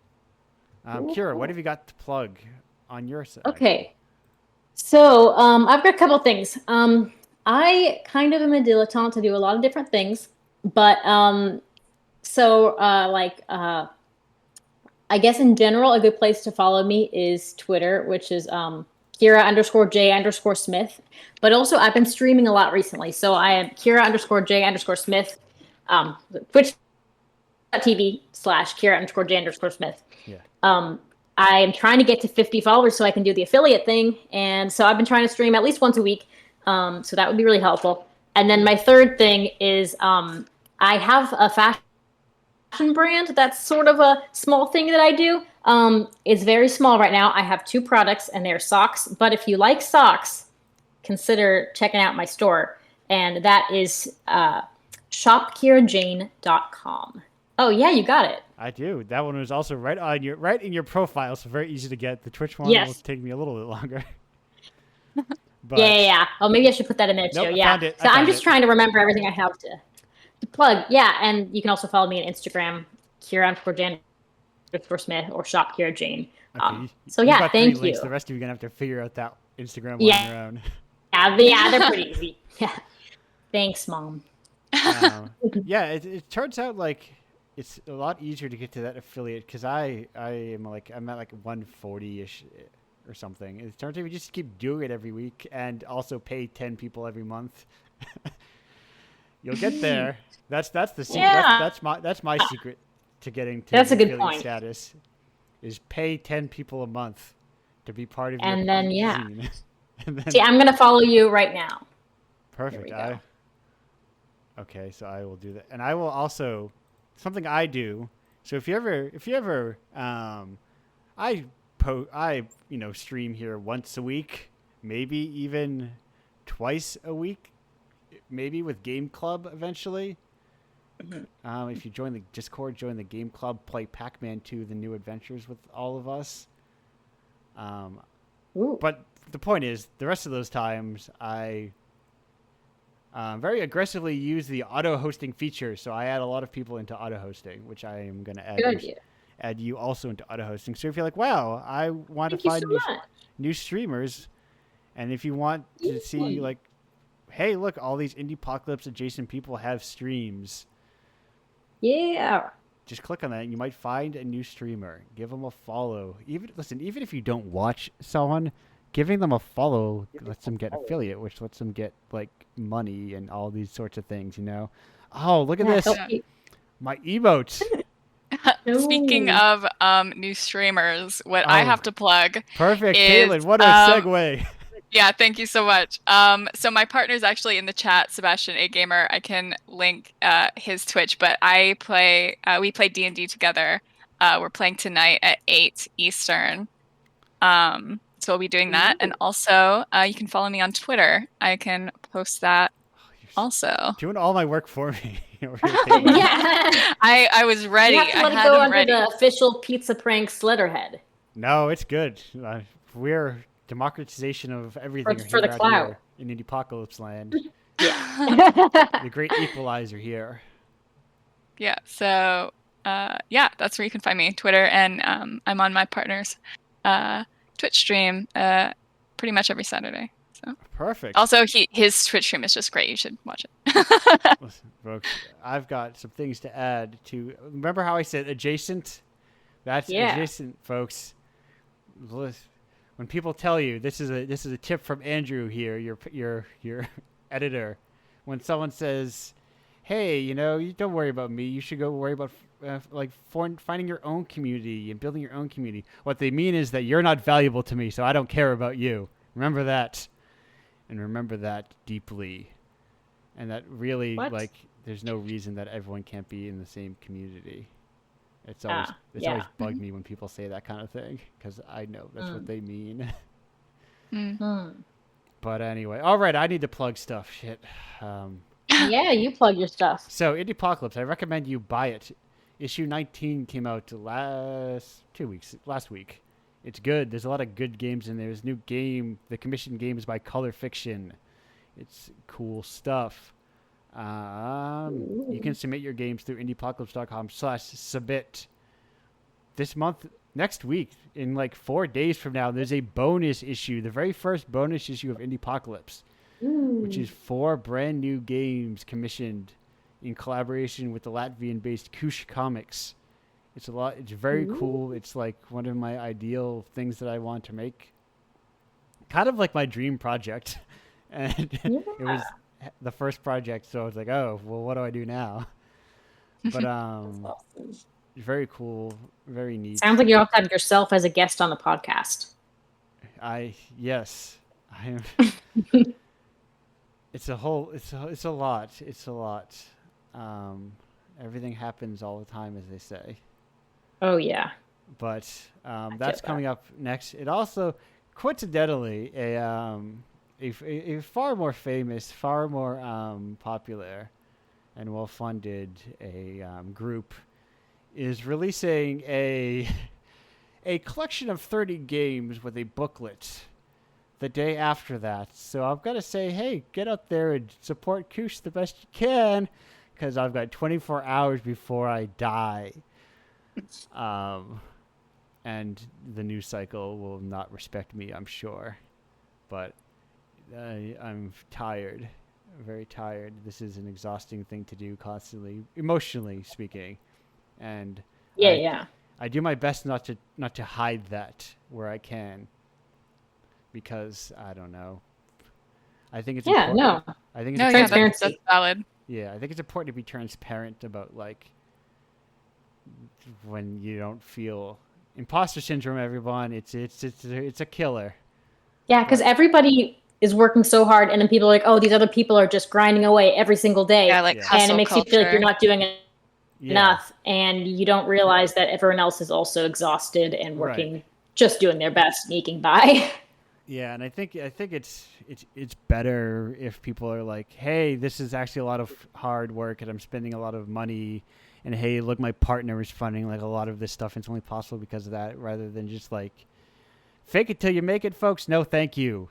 Kira, what have you got to plug on your side? Okay. So I've got a couple things. I kind of am a dilettante to do a lot of different things, but I guess in general, a good place to follow me is Twitter, which is Kira_J_Smith. But also, I've been streaming a lot recently. So I am Kira_J_Smith, Twitch.tv/Kira_J_Smith. Yeah. I am trying to get to 50 followers so I can do the affiliate thing. And so I've been trying to stream at least once a week. So that would be really helpful. And then my third thing is I have a fashion brand. That's sort of a small thing that I do. It's very small right now. I have 2 products and they're socks. But if you like socks, consider checking out my store. And that is shopkirajane.com. Oh yeah, you got it. I do. That one was also right in your profile, so very easy to get. The Twitch one Yes. will take me a little bit longer. But Yeah. Oh, maybe I should put that in there too. Nope, I Yeah. found it. So I'm just trying to remember everything I have to plug. Yeah, and you can also follow me on Instagram, Kira_Jan_Smith or Shop Kira Jane. Okay, So you've yeah, got 3 thank links. you. The rest of you are gonna have to figure out that Instagram on Yeah. your own. Yeah, they're pretty easy. Yeah. Thanks, Mom. Yeah, it turns out like it's a lot easier to get to that affiliate because I'm at like 140ish or something. It turns out if you just keep doing it every week and also pay 10 people every month, you'll get there. That's the secret. Yeah. That's my secret to getting to That's a good affiliate point. status. Is pay 10 people a month to be part of your And then, yeah. zine. And then, See, I'm gonna follow you right now. perfect. There we go. Okay, so I will do that, and I will also something I do. So if you ever, I stream here once a week, maybe even twice a week, maybe with Game Club eventually. If you join the Discord, join the Game Club, play Pac-Man 2: The New Adventures with all of us. Ooh. But the point is, the rest of those times I very aggressively use the auto-hosting feature. So I add a lot of people into auto-hosting, which I am going to add you also into auto-hosting. So if you're like, wow, I want Thank to you find so much. new streamers, and if you want to see like, hey, look, all these Indiepocalypse adjacent people have streams. Yeah. Just click on that, and you might find a new streamer. Give them a follow. Even if you don't watch someone, giving them a follow lets them get affiliate, which lets them get like money and all these sorts of things. Oh, look at this, my emotes. Speaking of new streamers, what I have to plug. Perfect, is, Caitlin. What a segue. Yeah, thank you so much. So my partner's actually in the chat, Sebastian A Gamer. I can link his Twitch, but we play D&D together. We're playing tonight at 8 Eastern. So we'll be doing that. And also, you can follow me on Twitter. I can post that also. Doing all my work for me. Yeah. I was ready. You have to let it go under the official Pizza Pranks letterhead. No, it's good. We're democratization of everything for the clout in Indiepocalypse land. Yeah. The great equalizer here. Yeah. So that's where you can find me, Twitter, and I'm on my partner's Twitch stream pretty much every Saturday. So perfect. Also, his Twitch stream is just great. You should watch it. Listen, folks, I've got some things to add to. Remember how I said adjacent? That's adjacent, folks. Listen, when people tell you this is a tip from Andrew here, your editor, when someone says, "Hey, you don't worry about me. You should go worry about finding your own community and building your own community." What they mean is that you're not valuable to me, so I don't care about you. Remember that, and remember that deeply, and that really there's no reason that everyone can't be in the same community. It's always yeah. bugged me when people say that kind of thing because I know that's what they mean. But anyway, all right, I need to plug stuff. Shit. Yeah, you plug your stuff. So Indiepocalypse, I recommend you buy it. Issue 19 came out last week. It's good. There's a lot of good games in there. There's a new game. The commissioned game is by Color Fiction. It's cool stuff. You can submit your games through indiepocalypse.com/submit. This month, next week, in like 4 days from now, there's a bonus issue, the very first bonus issue of Indiepocalypse, which is 4 brand new games commissioned in collaboration with the Latvian-based Kush Comics. It's very cool. It's like one of my ideal things that I want to make. Kind of like my dream project. And it was the first project, so I was like, oh, well, what do I do now? But very cool, very neat. Sounds like you have to have yourself as a guest on the podcast. Yes. I am. It's a lot. It's a lot. Everything happens all the time, as they say. Oh yeah. But that's coming up next. It also, coincidentally, a far more famous, far more popular, and well-funded group is releasing a collection of 30 games with a booklet the day after that. So I've got to say, hey, get out there and support Kush the best you can, because I've got 24 hours before I die. And the news cycle will not respect me, I'm sure. But I'm tired, very tired. This is an exhausting thing to do constantly, emotionally speaking. And I do my best not to hide that where I can, because I don't know. I think it's important. No. I think it's transparency. That's valid. Yeah, I think it's important to be transparent about like when you don't feel imposter syndrome. Everyone, it's a killer. Yeah, because everybody is working so hard, and then people are like, "Oh, these other people are just grinding away every single day." Yeah, like and it makes hustle you feel like culture. you're not doing enough, and you don't realize that everyone else is also exhausted and working, just doing their best, sneaking by. Yeah, and I think it's better if people are like, hey, this is actually a lot of hard work, and I'm spending a lot of money, and hey, look, my partner is funding like a lot of this stuff, and it's only possible because of that, rather than just like fake it till you make it, folks. No, thank you.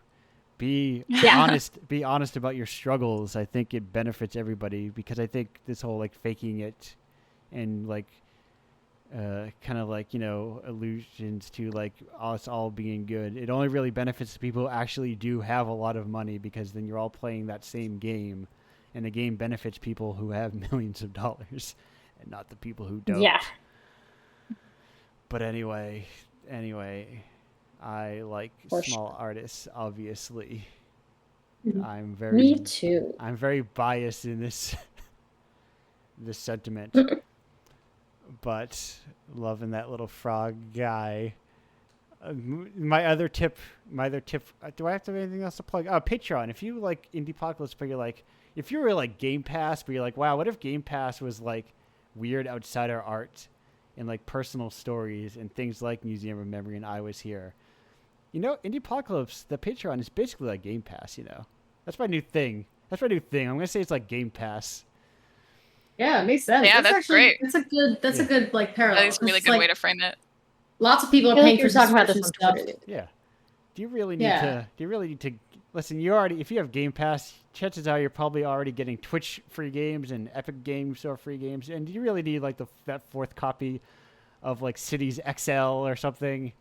Be honest. Be honest about your struggles. I think it benefits everybody, because I think this whole like faking it and like kind of like, allusions to like us all being good, it only really benefits the people who actually do have a lot of money, because then you're all playing that same game, and the game benefits people who have millions of dollars and not the people who don't. Yeah. But anyway, I like small artists, obviously. Me too. I'm very biased in this sentiment. But loving that little frog guy. My other tip. Do I have to have anything else to plug? Oh, Patreon. If you like Indiepocalypse, but you're like, if you were like Game Pass, but you're like, wow, what if Game Pass was like weird outsider art and like personal stories and things like Museum of Memory and I Was Here. Indiepocalypse, the Patreon is basically like Game Pass. That's my new thing. I'm gonna say it's like Game Pass. Yeah, it makes sense. Yeah, that's actually, great. That's a good like parallel. That is a really good way to frame it. Lots of people are I feel paying like you're for talking about this subscription on stuff. Twitter. Yeah. Do you really need to listen? If you have Game Pass, chances are you're probably already getting Twitch free games and Epic Games Store free games. And do you really need like that fourth copy of like Cities XL or something?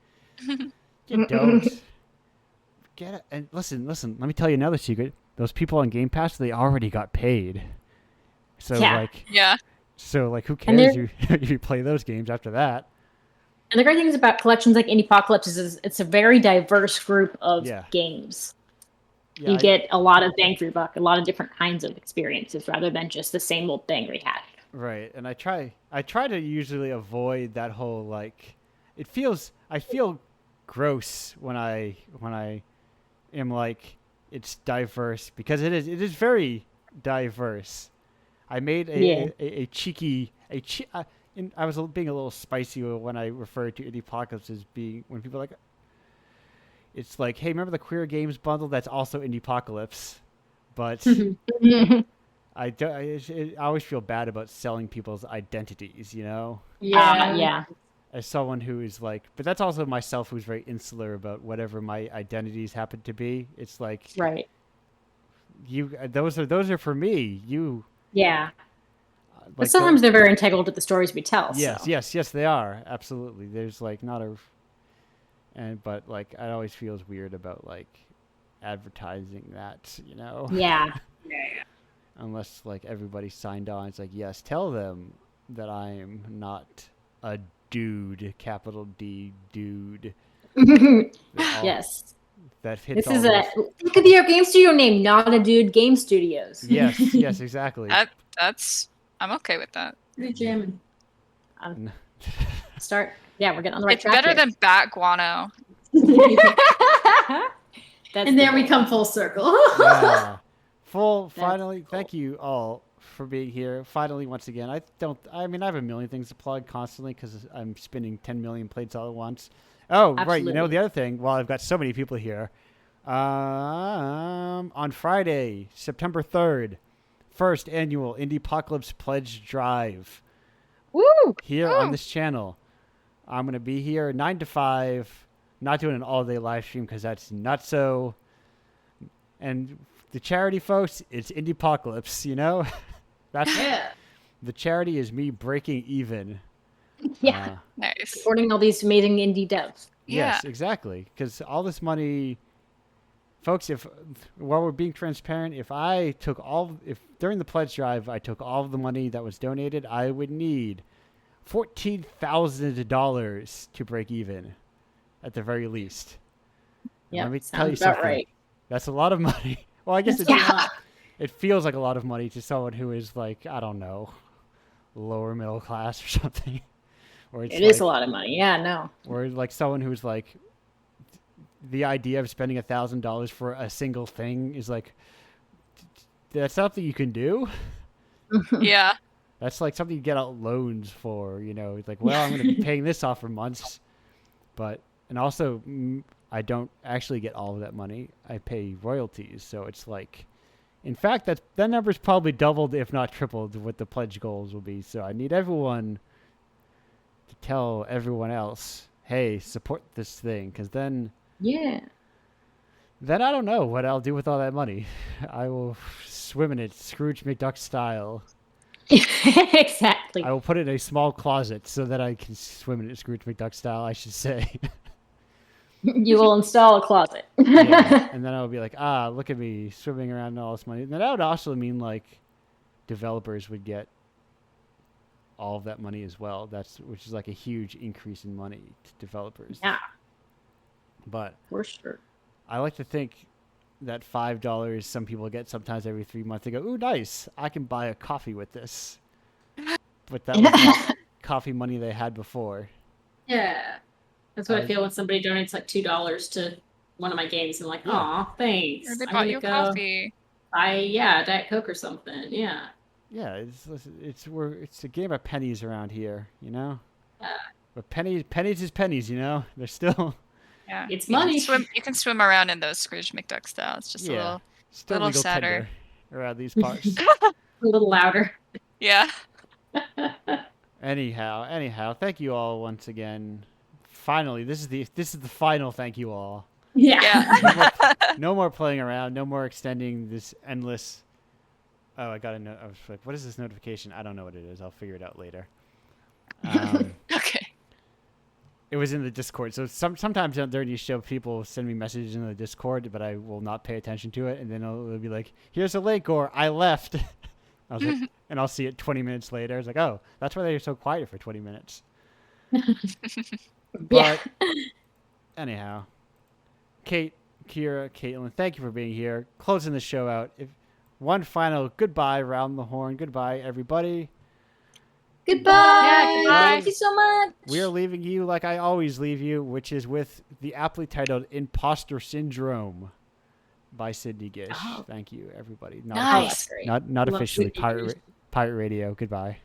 You don't. Get it. And listen. Let me tell you another secret. Those people on Game Pass, they already got paid. So who cares if you play those games after that? And the great thing is about collections like Indiepocalypse is it's a very diverse group of games. Yeah, you get a lot of bang for your buck, a lot of different kinds of experiences, rather than just the same old thing rehashed. Right, and I try to usually avoid that whole like. I feel gross when I am like it's diverse, because it is very diverse. I made a cheeky I was being a little spicy when I referred to Indiepocalypse as being when people are like, it's like, hey, remember the Queer Games bundle? That's also Indiepocalypse, but I always feel bad about selling people's identities, you know. Yeah. As someone who is like, but that's also myself who's very insular about whatever my identities happen to be. It's like, Right. Those are for me. Yeah. Like But sometimes they're very integral to the stories we tell. Yes, so. yes, they are. Absolutely. There's like not a, but like I always feels weird about like advertising that, you know. Yeah. Unless like everybody signed on, it's like, yes, tell them that I am not a dude, capital D dude. Yes. That hits. This is it could be our game studio name, Not a Dude Game Studios. Yes, exactly. I'm okay with that. Pretty jamming. Start. Yeah, we're getting on the right It's track. better than Bat Guano. And there we come full circle. Yeah. Finally, thank you all for being here. Finally, once again, I have a million things to plug constantly because I'm spinning 10 million plates all at once. Oh, Absolutely. right. You know, the other thing, while I've got so many people here, on Friday, September 3rd, first annual Indiepocalypse Pledge Drive. Woo! Here on this channel. I'm going to be here 9 to 5, not doing an all-day live stream because that's nutso. And the charity, folks, it's Indiepocalypse, you know? That's the charity is me breaking even. Yeah. Nice. Supporting all these amazing indie devs. Yes, exactly. Because all this money, folks, while we're being transparent, if during the pledge drive I took all of the money that was donated, I would need $14,000 to break even, at the very least. Yeah, let me tell you sounds about something. right. That's a lot of money. Well, I guess it feels like a lot of money to someone who is like, I don't know, lower middle class or something. Or It is a lot of money. Yeah, no. Or like someone who's like, the idea of spending $1,000 for a single thing is like, that's something you can do. Yeah. That's like something you get out loans for, you know. It's like, well, I'm going to be paying this off for months. And also, I don't actually get all of that money. I pay royalties. So it's like, in fact, that number's probably doubled, if not tripled, what the pledge goals will be. So I need everyone to tell everyone else, hey, support this thing. Because then I don't know what I'll do with all that money. I will swim in it, Scrooge McDuck style. Exactly. I will put it in a small closet so that I can swim in it, Scrooge McDuck style, I should say. You will install a closet. And then I would be like, look at me swimming around in all this money. And that would also mean like developers would get all of that money as well. Which is like a huge increase in money to developers. Yeah. But for sure. I like to think that $5 some people get sometimes every 3 months. They go, ooh, nice. I can buy a coffee with this. But that was not coffee money they had before. Yeah. That's what I feel when somebody donates like $2 to one of my games and like, aw, thanks. Or they bought you a coffee. Diet Coke or something. Yeah. Yeah, it's a game of pennies around here, you know? Yeah. But pennies is pennies, you know? They're still Yeah. It's money. You can swim around in those Scrooge McDuck style. It's just a little legal sadder around these parts. A little louder. Yeah. Anyhow, thank you all once again. Finally, this is the final thank you all. Yeah. No more playing around. No more extending this endless. Oh, I got a note. I was like, what is this notification? I don't know what it is. I'll figure it out later. Okay. It was in the Discord. So sometimes during these show, people send me messages in the Discord, but I will not pay attention to it. And then it'll be like, here's a link, or I left. I was like, and I'll see it 20 minutes later. It's like, oh, that's why they're so quiet for 20 minutes. But anyhow, Kate, Kira, Caitlin, thank you for being here. Closing the show out. One final goodbye, round the horn. Goodbye, everybody. Goodbye. Yeah, goodbye. Thank you so much. We are leaving you like I always leave you, which is with the aptly titled Imposter Syndrome by Sydney Gish. Oh. Thank you, everybody. Nice. Not officially. Sydney Gish. Pirate Radio. Goodbye.